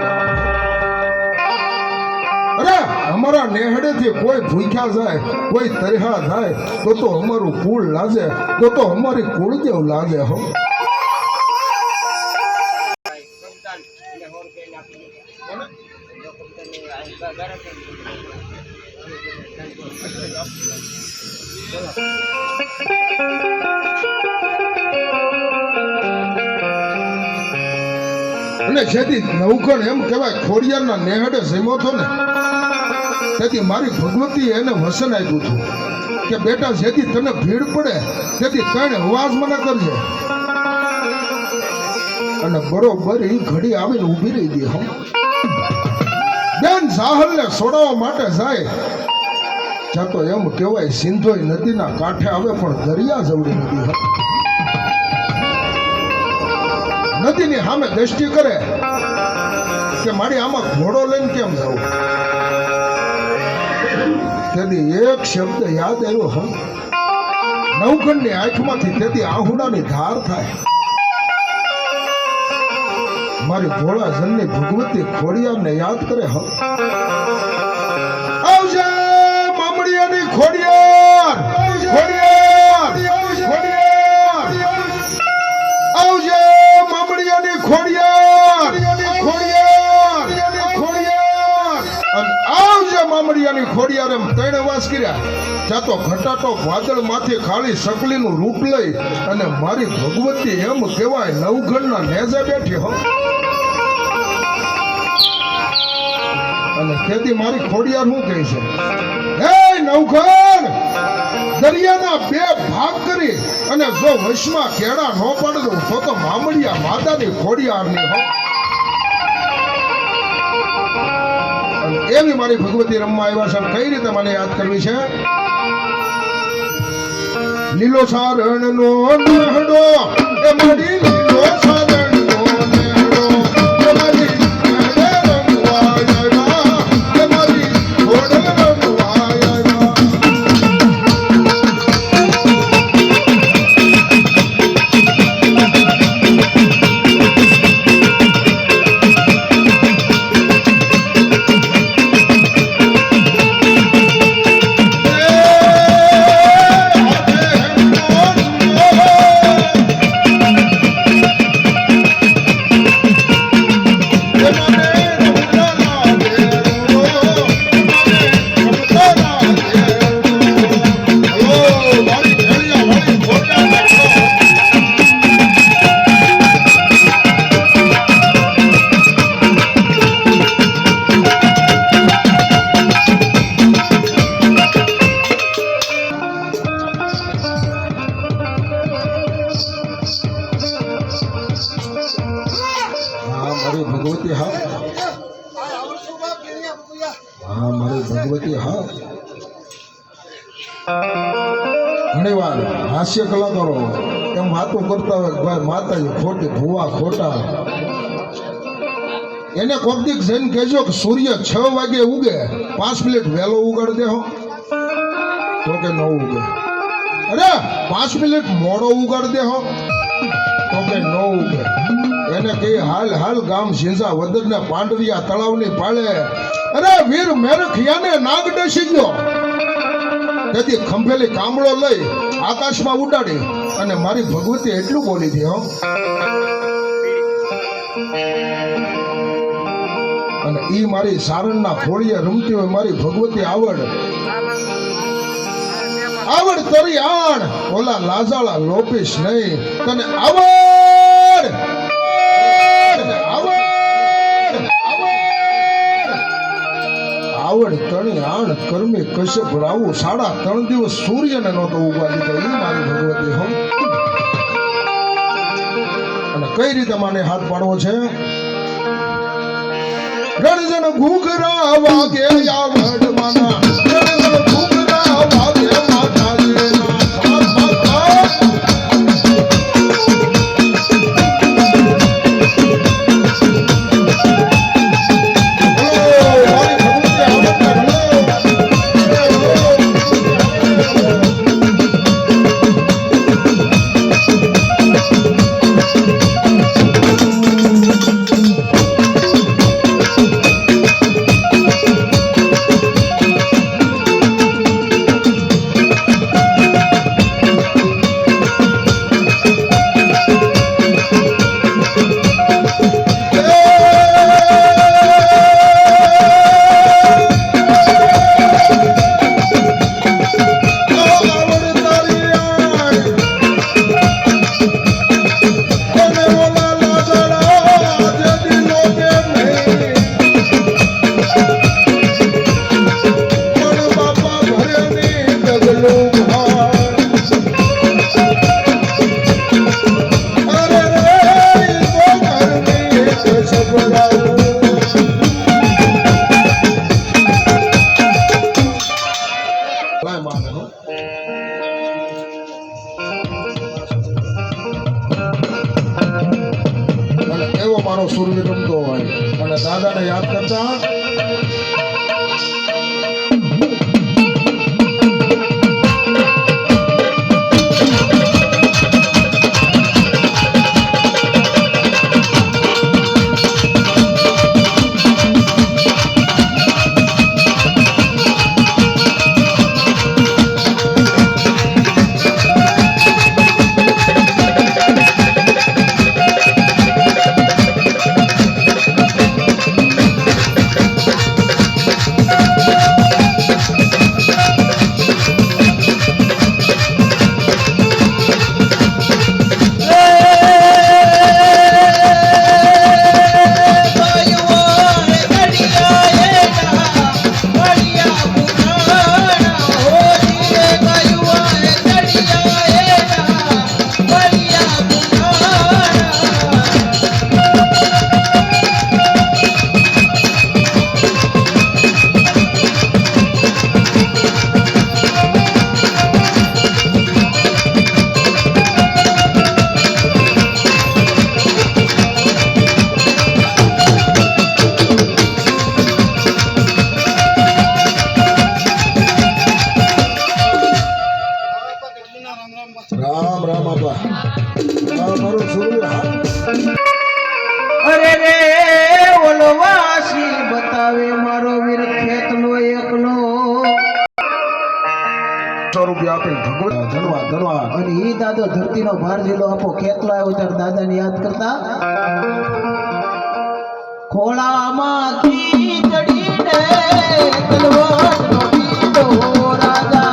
S1: અરે અમારા નેહડેથી કોઈ ભૂખ્યા જાય કોઈ તરહા થાય તો અમારું કુળ લાગે તો અમારી કુળદેવ લાગે હો
S3: Gracias.
S1: અને જેથી નવખણ એમ કહેવાય ખોડિયારના નેહડે જમ્યો હતો ને તેથી મારી ભગવતી એને વસન આપ્યું હતું કે બેટા જેથી તને ભીડ પડે તેથી ત્રણ અવાજ મને કરજે અને બરોબર એ ઘડી આવીને ઊભી રહી ગઈ. હમ બેન સાહલને છોડાવવા માટે જાય ત્યાં તો એમ કહેવાય સિંધોઈ નદીના કાંઠે આવે પણ દરિયા જવડી નદી હતી. નદીની સામે દ્રષ્ટિ કરે કે મારી આમાં ઘોડો લઈને કેમ જાઉં. તેથી એક શબ્દ યાદ આવ્યો. હમ નવખંડની આંખમાંથી તેથી આહુડાની ધાર થાય. મારી ભોળા જનની ભગવતી ખોડિયારને યાદ કરે. હમ આવજે મામડિયાની ખોડિયાર, ખોડિયાર, ખોડિયાર, આવજે મામડિયાની ખોડિયાર, ખોડિયાર, ખોડિયાર, અને આવજે મામડિયાની ખોડિયાર એમ ત્રણ અવાજ કર્યા. જાતો ઘટાટો વાદળ માંથી ખાલી સકલીનું રૂપ લઈ અને મારી ભગવતી એમ કહેવાય નવઘણના નેજા બેઠી. હો અને તેથી મારી ખોડિયાર શું કહે છે, હે નવઘણ, દરિયાના બે ભાગ કરી અને જો વશમાં કેળા ન પાડી દઉં તો મામડિયા માતાની ખોડિયારની. હો અને એવી મારી ભગવતી રમવા આવ્યા છે. કઈ રીતે મને યાદ કરવી છે? લીલો સારણ નો નેહડો એ મારી લીલો સારણ નો નેહડો એ મારી નેહડે રંગવા આવ્યા એ મારી ઘોડે રંગવા આવ્યા. ભગવતી હા, હા મારી ભગવતી હા. ઘણી વાર હાસ્ય કલાકારો એમ વાતો કરતા હોય ભાઈ માતાજી ખોટી, ભુવા ખોટા. એને કોક દીક જઈને કહેજો કે સૂર્ય 6 વાગે ઉગે, 5 મિનિટ વહેલો ઉગાડી દેહો તો કે ન ઉગે. અરે 5 મિનિટ મોડો ઉગાડી દેહો તો કે ન ઉગે. એને કઈ હાલ હાલ ગામ સિંઝા વદર ને પાંડરિયા તળાવની પાળે અરે વીર મેરખિયાને નાગ ડસી ગયો. તેથી ખંભેલી કામળો લઈ આકાશમાં ઉડાડી અને મારી ભગવતી એટલું બોલી હતી. હો અને ઈ મારી સારણના ખોળીએ રમતી હોય મારી ભગવતી આવડ આવડ તરી આણ ઓલા લાજાળા લોપીશ નહીં તને આવડ આવડ તણી આણ કર્મી કશ્યપ રાવું 3.5 દિવસ સૂર્યને નહોતો ઉગવા દીધો. એ મારી ભગવતી. હો અને કઈ રીતે માને હાથ પાડવો છે? રણજન ઘૂઘરા વાગે આવડ માના, રણજન ઘૂઘરા વાગે માતાજીના. મારો સૂર્ય રમતો હોય અને દાદાને યાદ કરતા રામ રામ બાપા મારો સૂર્ય
S2: અરે રે ઓલો વાસી બતાવે મારો વીર ખેતનો એકલો
S1: 100 રૂપિયા આપે ભગવાન ધન્યવાદ ધન્યવાદ
S2: અને ઈ દાદો ધરતીનો ભાર જેલો આપો ખેતલો આવ્યો ત્યારે દાદાને યાદ કરતા ખોળામાંથી ચડીને તલવારનો બીજો રાજા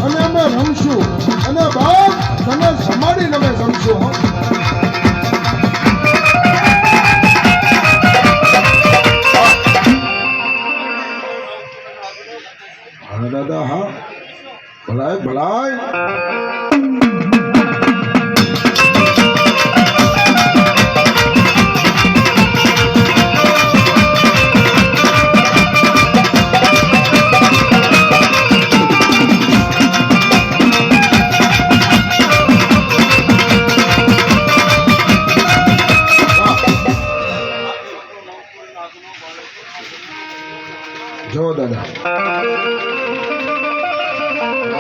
S1: અને અમે રમશું અને બાપ તમે સંભાળીને અમે રમશું હો હા દાદા હા ભલાય ભલાય જો દાદા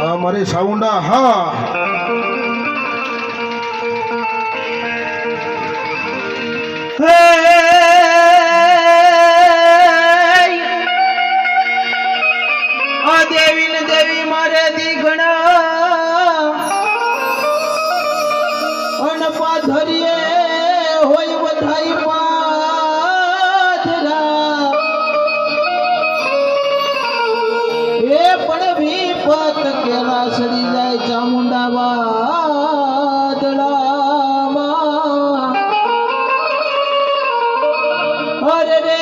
S1: આ મારી સાઉન્ડા હા
S2: દેવી ને દેવી મારે દીઘણા અન પાથરીએ હોય બધાઈ પાથરા એ પણ વિપત કેલા સડી જાય ચામુંડા વાદળામાં અરે રે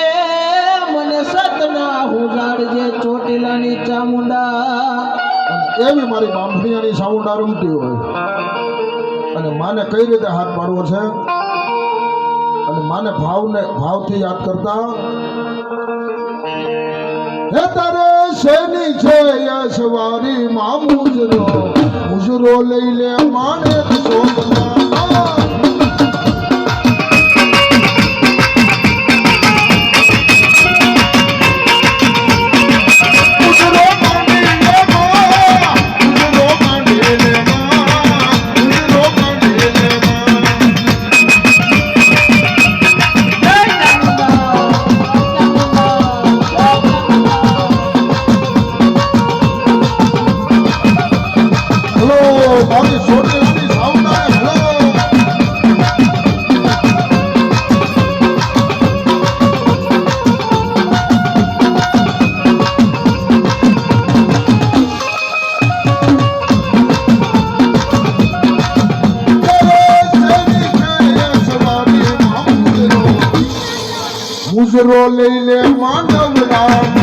S2: મને સતના હુજાડજે ચોટીલાની ચામુંડા
S1: એવી મારી બાંભણીયાની સાઉન્ડા રમતી હોય અને માને કઈ રીતે હાથ પાડવો છે અને માને ભાવથી યાદ કરતા હે તારે શેની છે યશવારી માં મુજરો લઈ લે માને શોધના મુજરો લઈ લે માનવ રામ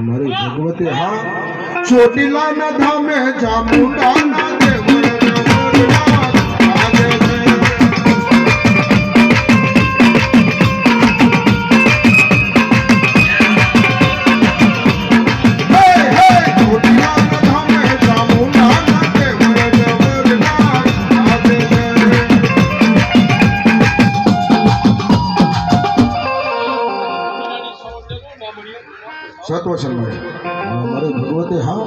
S1: મારી ભગવતી હા ચોટીલા ના ધામે ચામુંડા ના સત્વસન મારી ભગવતી હા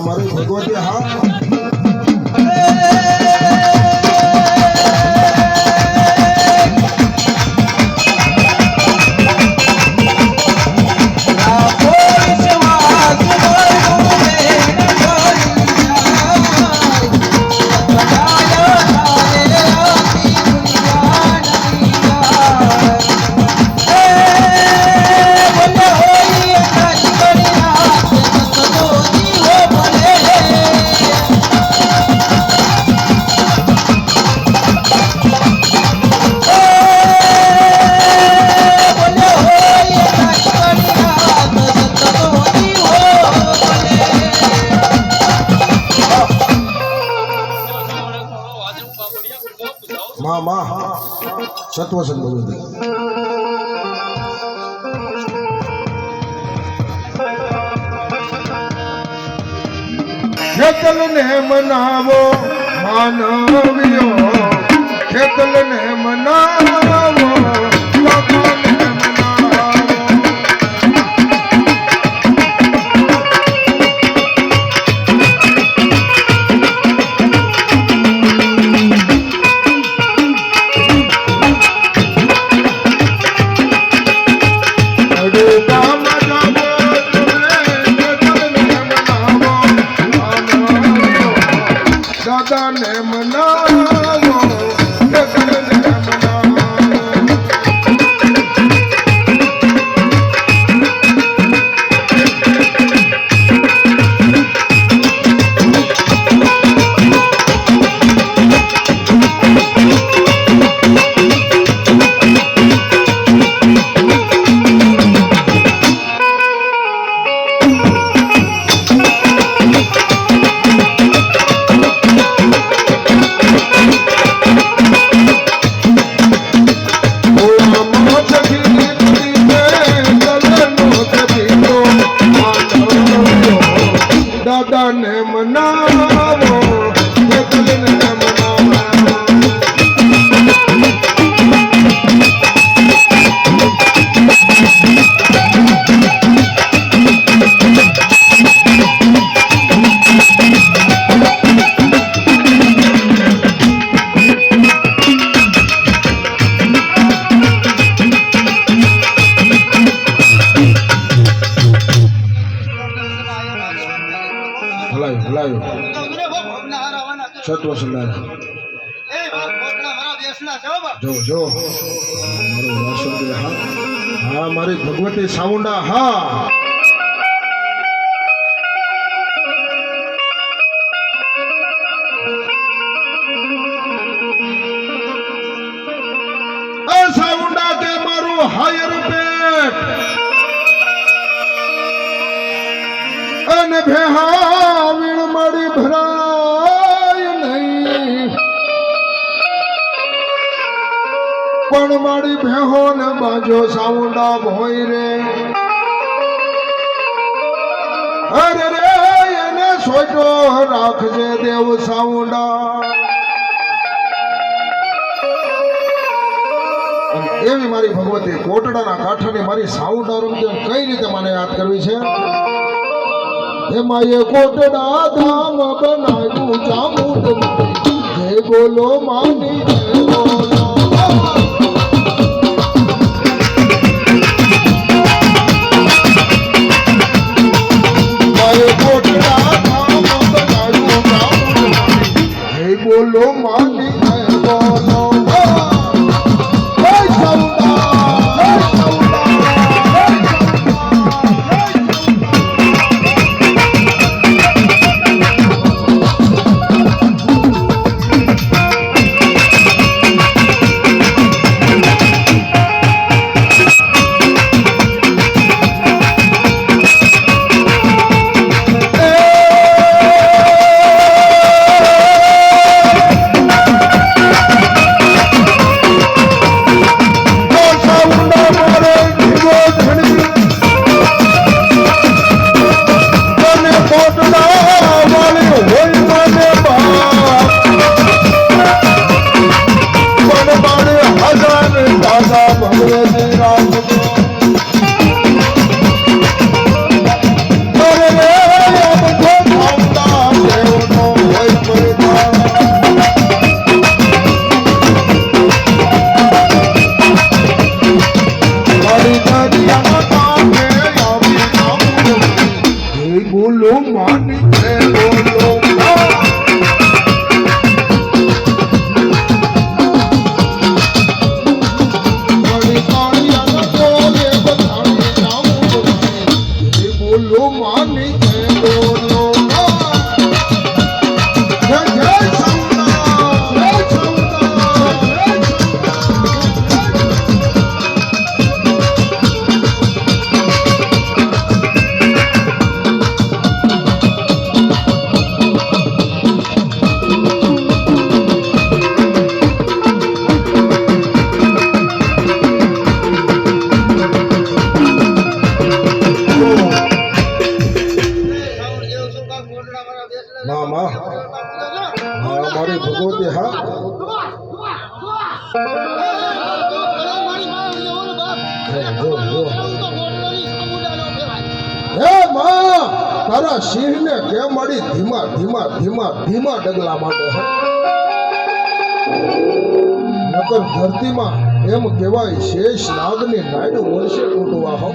S1: મારી ભગવતી હા માં સત્વસન ભગવતી ખેતલ ને મનાવો માનવીઓ ખેતલ ને મનાવો આવ્યો સત્વ સંધારા જો જો મારો વાસુદેવ હા હા મારી ભગવતી સાઉન્ડા હા સાઉન્ડા કે મારું હાયર પેટ અને ભેહા વીણ મારી ભરાય નહીં પણ મારી ભેહો ને બાજો સાઉન્ડા ભોય રે અરે રે એને સોટો રાખજે દેવ સાઉન્ડા એવી મારી ભગવતી કોટડાના કાંઠાની મારી સાઉન્ડા રમતી કઈ રીતે મને યાદ કરવી છે એમાં એ કોટડા ધામ બનાવ્યું ચામુંડ જય બોલો માની જય બોલો મારે કોટડા ધામ બનાવ્યું ચામુંડ જય બોલો માની જય બોલો મારી ભગવતી હા હે માં તારા સિંહ ને કેમ મારી ધીમા ધીમા ધીમા ધીમા ડગલા માંડે નકર ધરતીમાં એમ કહેવાય શેષ નાગની નાયડું વર્ષે તૂટવા હો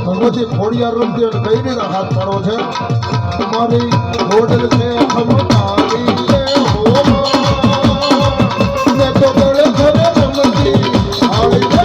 S1: ભગવતી ખોડિયાર રમતી અને કઈ રીતે હાથ પાડો છે તમારી હોટલ છે ખમતારી છે ને તો ગળે ઘરે રમતી આવી છે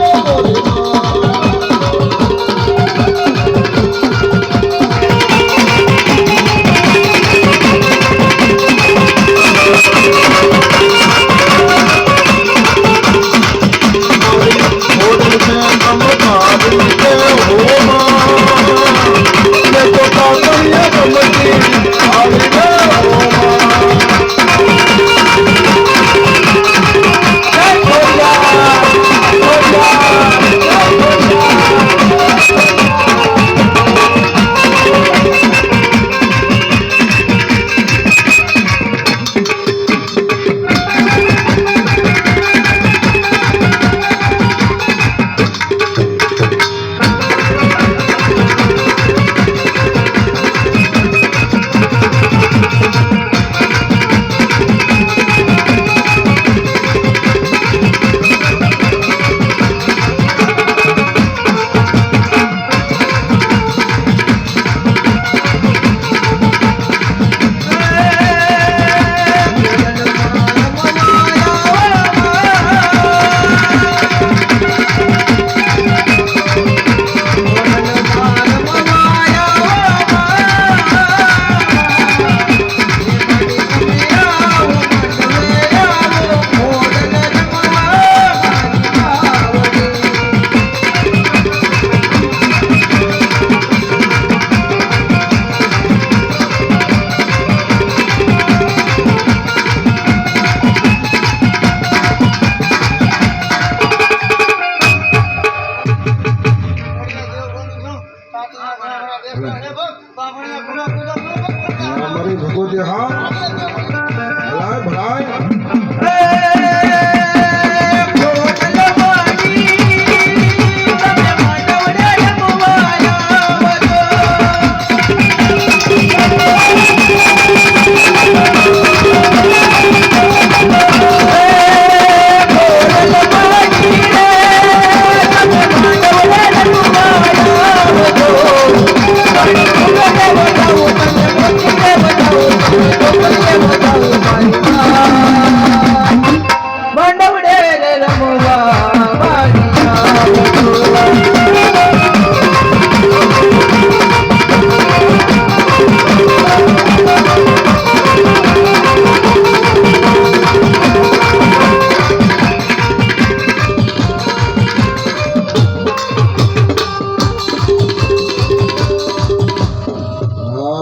S1: અમારી ભગવતી હા ભલાય ભલાય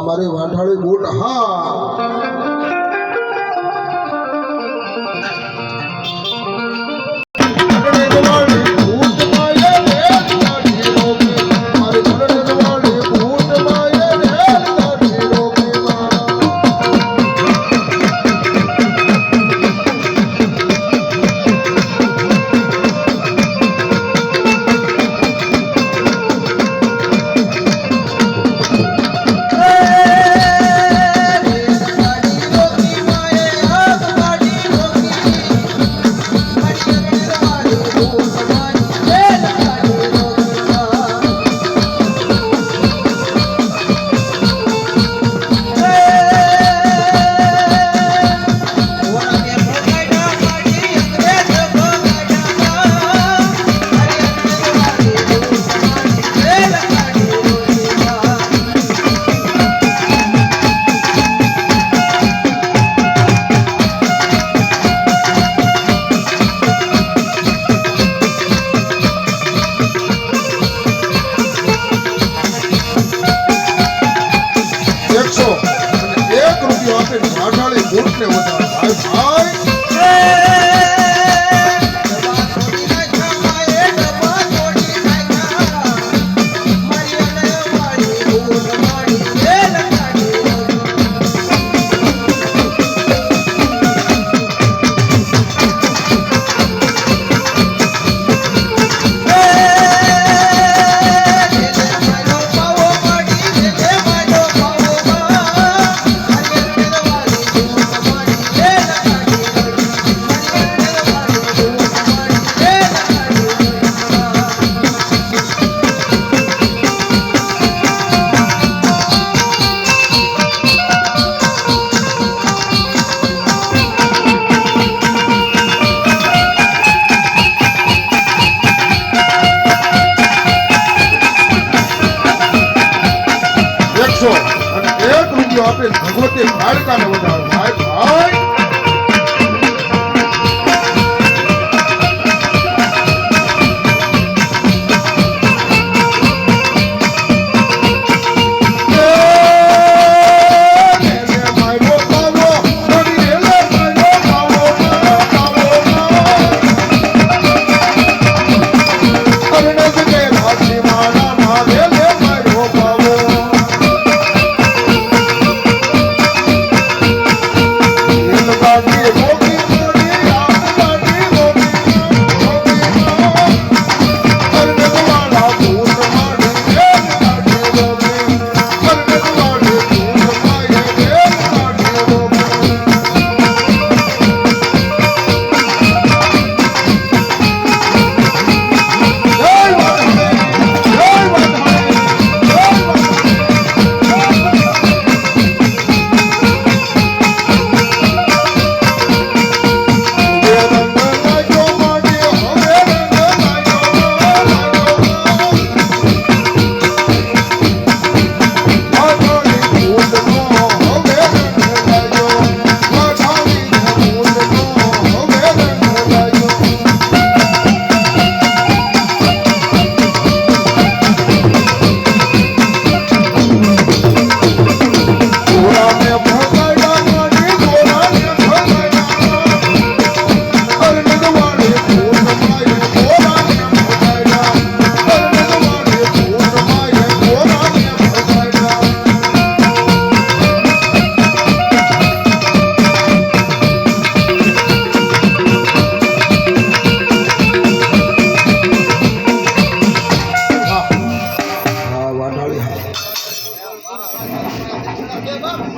S1: મારી વાંઠાળી બૂટ હા આપે ભગવતી કાળકાને વધારો ભાઈ ભાઈ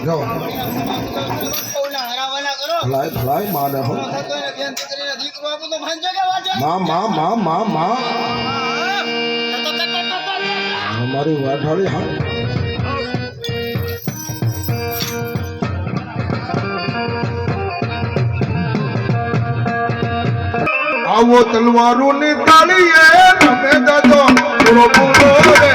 S1: જો ભલાય ભલાય માને હો માં અમારી વાઢાળી હા આવો તલવારો ની તાળીએ તમે દાદો પૂરો પૂરો રે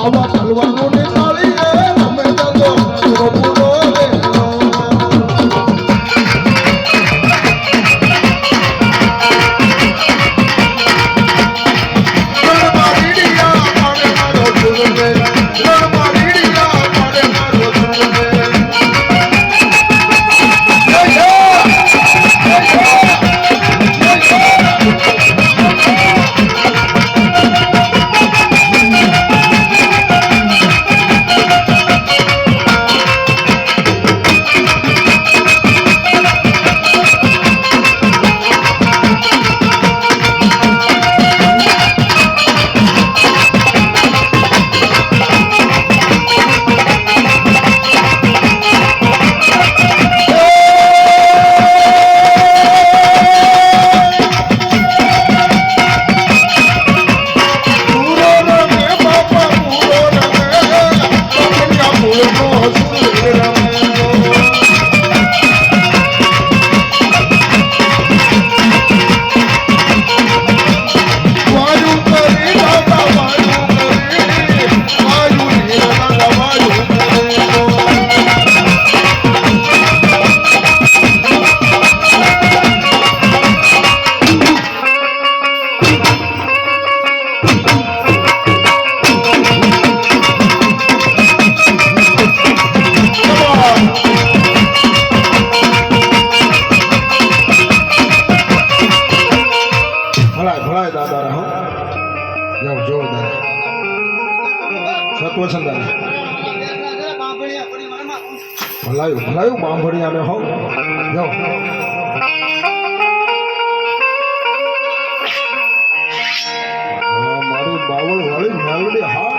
S1: આવા તલવારો ની તાળીએ અમે દાદો પૂરો પૂરો રે ભલાયું બાંભણિયાને હો જાઓ મારી બાવળ વાળી મેલડી હા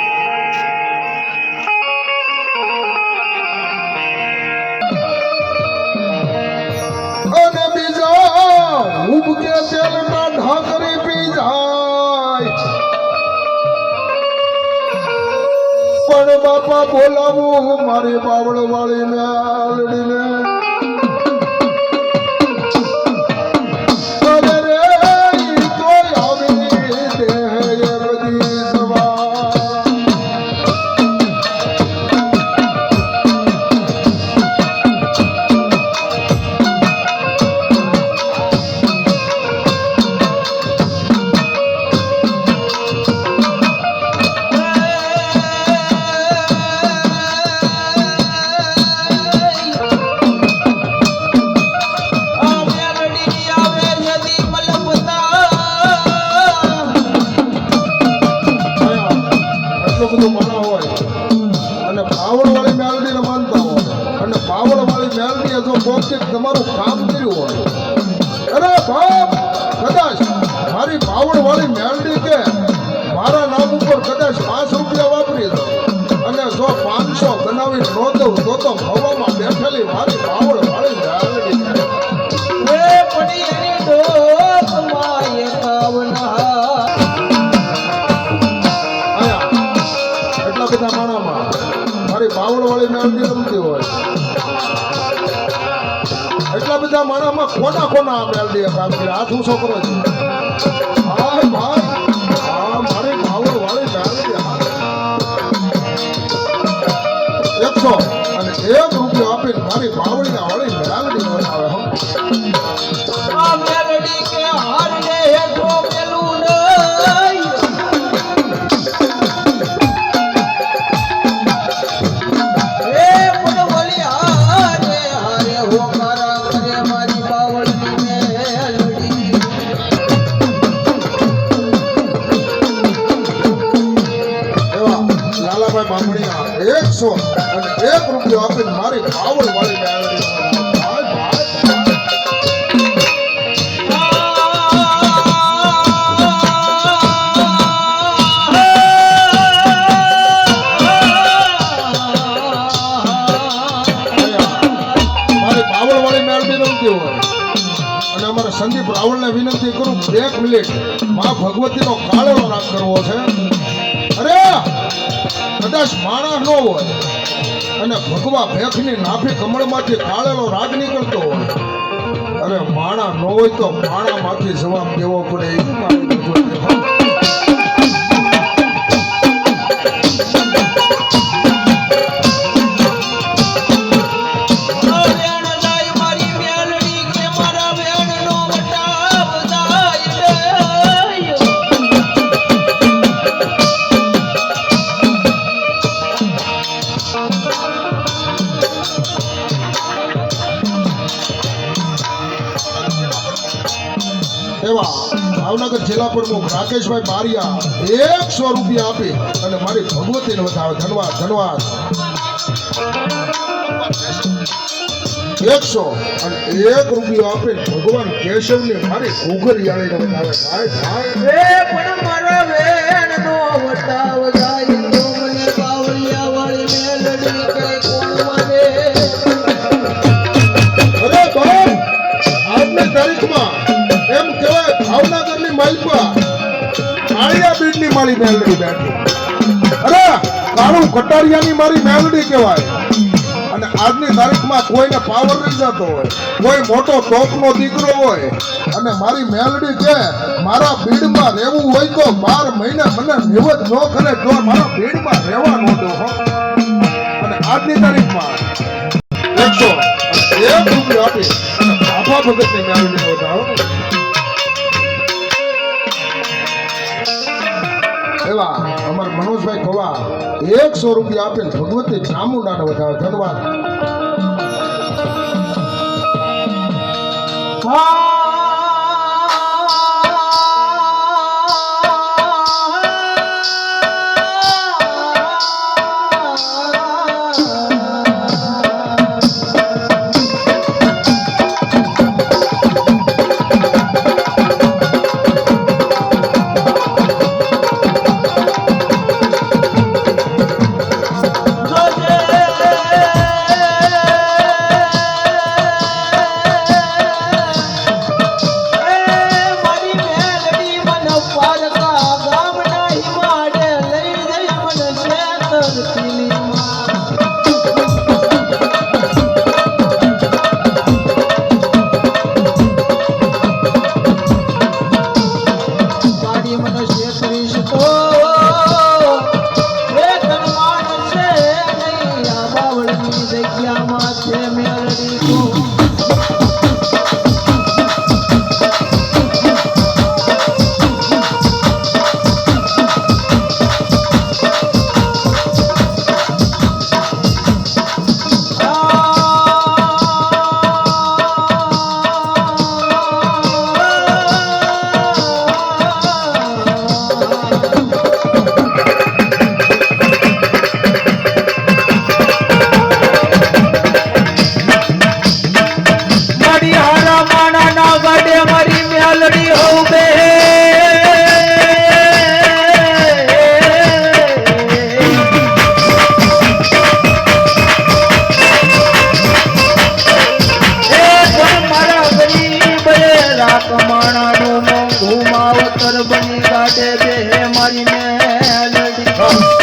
S1: અને બીજા ઉબકે તેલ ના બોલાવું મારી બાવળ વાળી મેલડીને અરે રે ઈ તો આવી દે એ બધી સવાર બધું માણા હોય અને પાવડ વાળી મેલડીને માનતા હોય અને પાવડ વાળી મેલડીએ જો કોકથી તમારું કામ કર્યું હોય અરે બાપ કદાચ મારી પાવડ વાળી મેલડી કે મારા નામ ઉપર કદાચ 5 રૂપિયા વાપરી દો અને જો 500 બનાવી ન દઉં તો હવામાં બેઠેલી મારી પાવડ વાળી મેલડી
S2: પડી એની ડોકમાં એકાવના
S1: બધા માણામાં મારી બાવળ વાળી મેલડી રમતી હોય એટલા બધા માણામાં કોના કોના આ મેલડી કામ કરે હાથ ઊંચો કરો છો હા ભાઈ હા મારી બાવળ વાળી મેલડી 100 અને 1 રૂપિયો આપીને મારી બાવળી વાળી મેલડી બનાવે હો
S2: આ મેલડી કે હારને હેઠો પેલું નહીં
S1: બામણીયા 100 અને 1 રૂપિયો આપીને મારી પાવળ વાળી મેલડી મારી પાવળ વાળી મેલડી રમતી હોય અને અમારા સંદીપ રાવળને વિનંતી કરું 1 મિનિટ માં ભગવતીનો કાળેલો રાગ કરવો છે અરે કદાચ માણા ન હોય અને ભગવા ભેખની નાભી કમળમાંથી કાળેલો રાગ નીકળતો હોય અરે માણા ન હોય તો માણામાંથી જવાબ દેવો પડે એ મારી ભગવતી એવા ભાવનગર જિલ્લા પ્રમુખ રાકેશભાઈ બારિયા 100 રૂપિયા આપી અને મારી ભગવતીને વધાવે ધન્યવાદ ધન્યવાદ 100 અને 1 રૂપિયો આપીને ભગવાન કેશવને મારી ઘૂઘરિયાળીને વધાવે ભાઈ ભાઈ
S2: પણ મારા વેણનો વટાવ જાય તો મને બાવળિયા વાળી મેલડી કે કોણ મારે
S1: અરે બાપ આજની તારીખમાં એમ કહેવાય ભાવનગરની માલપા કાળિયા બીડની મારી મેલડી બેઠી અરે કાળું કટારિયાની મારી મેલડી કહેવાય અને આજની તારીખમાં કોઈને પાવર નહીં જતો હોય કોઈ મોટો તોપનો દીકરો હોય અને મારી મેલડી કે મારા બીડમાં રહેવું હોય તો 12 મહિના મને નિવત ન કરે તો મારા બીડમાં રહેવા ન દો અને આજની તારીખમાં 100 1 રૂપિયો આપી અને બાબા ભગતની મેલડી વધાવો એવા અમાર મનોજભાઈ કવા 100 રૂપિયા આપીને ભગવતી ચામુંડાને વધાવે ધન્યવાદ
S2: કમાણાનું મોંઘું માવતર બની ગાડે બે મારી મેલડી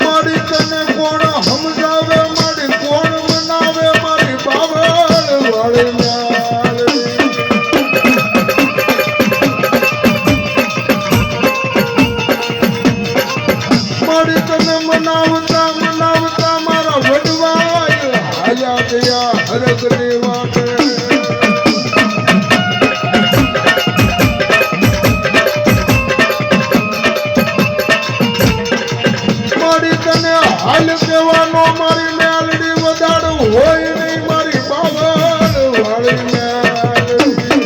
S1: મારી તને કોણ સમજાવે મારી કોણ મનાવે મારી બાવળ વાળી મારી તને મનાવતા મનાવતા મારા વડવાય આયા ગયા હરગની વાટે હાલ કહેવાનો મારી મેલડી વધારું હોય નહીં મારી બાવળ વાળી મેલડી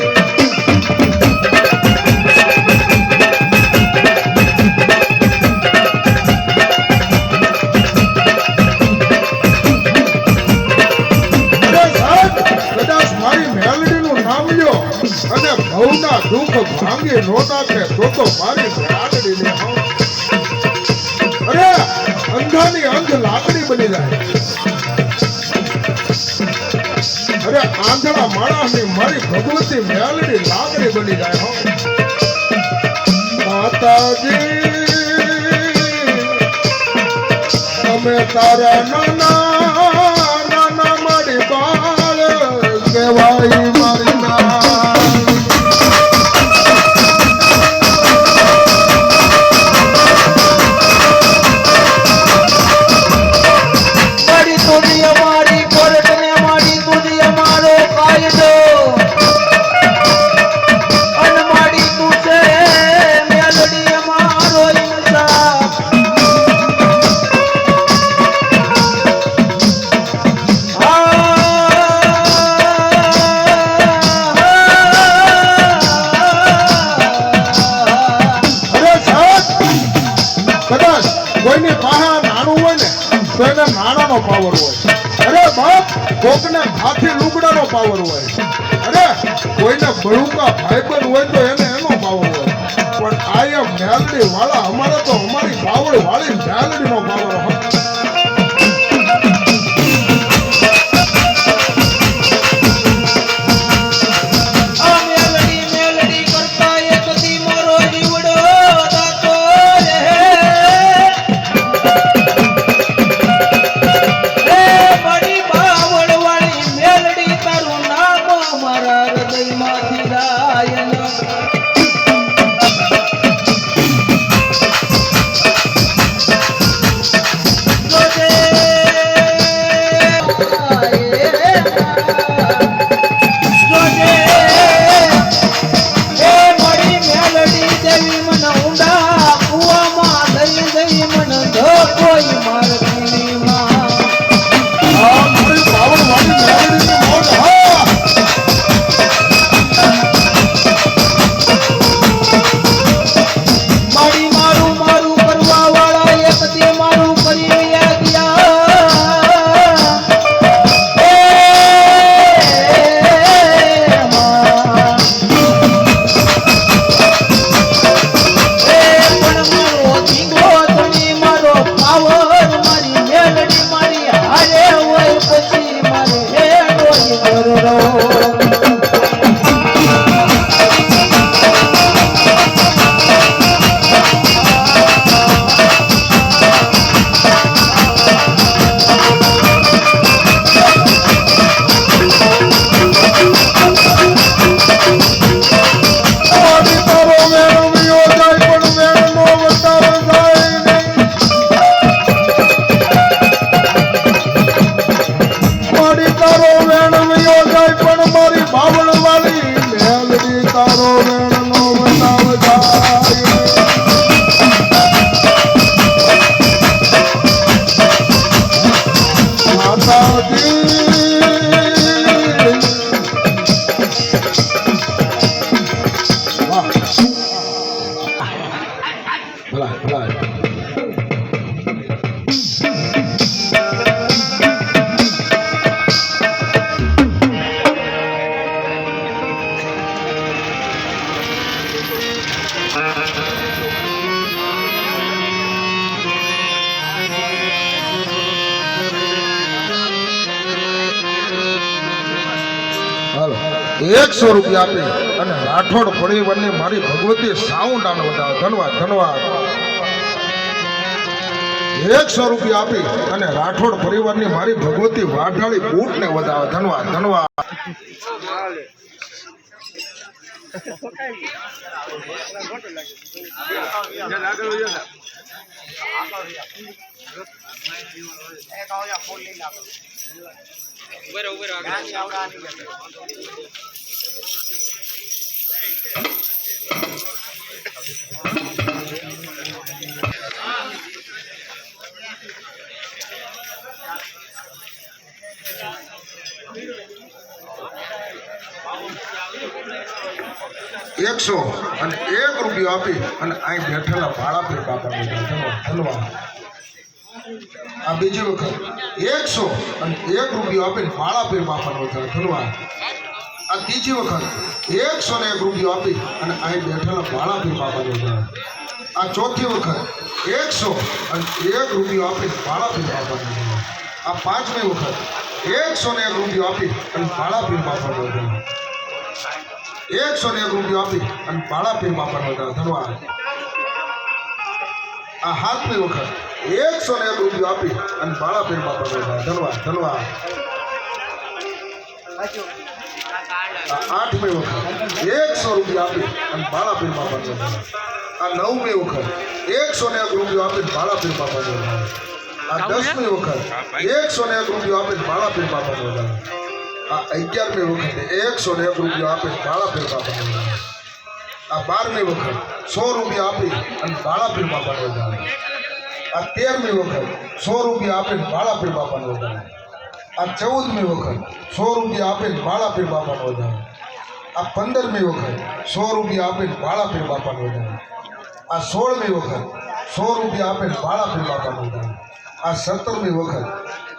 S1: અરે સાહેબ કદાચ મારી મેલડીનું નામ લ્યો અને ભવના દુઃખ ભાંગી નો નાખે તો મારી મેલડીને અરે અંધાની અંધ લાકડી બની જાય અરે આંધળા માણસની મારી ભગવતી મેલડી લાકડી બની જાય હો માતાજી તમે તારા નાના નાના મારી બાળ કહેવાય મારી કોઈની પાસે નાનું હોય ને તો એને નાણાનો પાવર હોય અરે બાપ કોકને હાથી લુગડાનો પાવર હોય અરે કોઈને બળુકા ભાઈબંધ હોય તો એને એનો પાવર હોય પણ આ મેલડી વાળા અમારે તો અમારી પાવર વાળી મેલડીનો પાવર હોય ભલા ભલા હાલો 100 રૂપિયા આપી અને રાઠોડ પરિવારની મારી ભગવતી સાઉન્ડ આનો વધાવો ધન્યવાદ ધન્યવાદ 100 રૂપિયા આપી અને રાઠોડ પરિવારની મારી ભગવતી વાઢાળી બૂટને વધાવો ધન્યવાદ ધન્યવાદ 100 અને 1 રૂપિયો આપી અને અહીં બેઠેલા ભાડા પે બાપાને ધન્યવાદ આ બીજી વખત 100 અને 1 રૂપિયો આપીને ભાડા પે બાપાનો ધન્યવાદ આ ત્રીજી વખત 101 રૂપિયો આપી અને અહીં બેઠેલા ભાડા પે બાપાનો ધન્યવાદ આ ચોથી વખત 100 અને 1 રૂપિયો આપીને ભાડા પે બાપાનો ધન્યવાદ આ પાંચમી વખત 101 રૂપિયો આપી અને ભાડા પે બાપાનો ધન્યવાદ 101 રૂપિયો આપી અને ભાડા પીર બાપાનો ધન્યવાદ આ સાતમી વખત 101 રૂપિયો આપી અને ભાડા પીર બાપાનો ધન્યવાદ ધન્યવાદ આ આઠમી વખત 100 રૂપિયા આપી અને ભાડા પીર બાપાનો ધન્યવાદ આ નવમી વખત 101 રૂપિયો આપી ભાડા પીર બાપાનો ધન્યવાદ આ દસમી વખત 101 રૂપિયો આપી ભાડા પીર બાપાનો ધન્યવાદ આ 11મી વખતે 101 રૂપિયો આપી ભાડા પીર બાપાનો આ 12મી વખત 100 રૂપિયા આપી અને ભાડા પીર બાપાનો આ 13મી વખત 100 રૂપિયા આપીને ભાડા પીર બાપાનો આ 14મી વખત 100 રૂપિયા આપીને ભાડા પીર બાપાનો આ 15મી વખત 100 રૂપિયા આપીને ભાડા પીર બાપાનો આ 16મી વખત 100 રૂપિયા આપીને ભાડા પીર બાપાનો આ 17મી વખત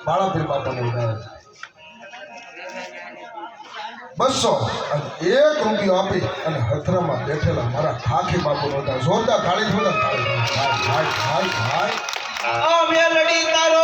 S1: ભાડા પીર બાપાનો 200 અને 1 રૂપિયો આપી અને હથરામાં બેઠેલા મારા ઠાઠી બાપુનો જોરદાર તાળી જોરદાર તાળી ભાઈ ભાઈ ભાઈ
S2: આ મેલડી તારો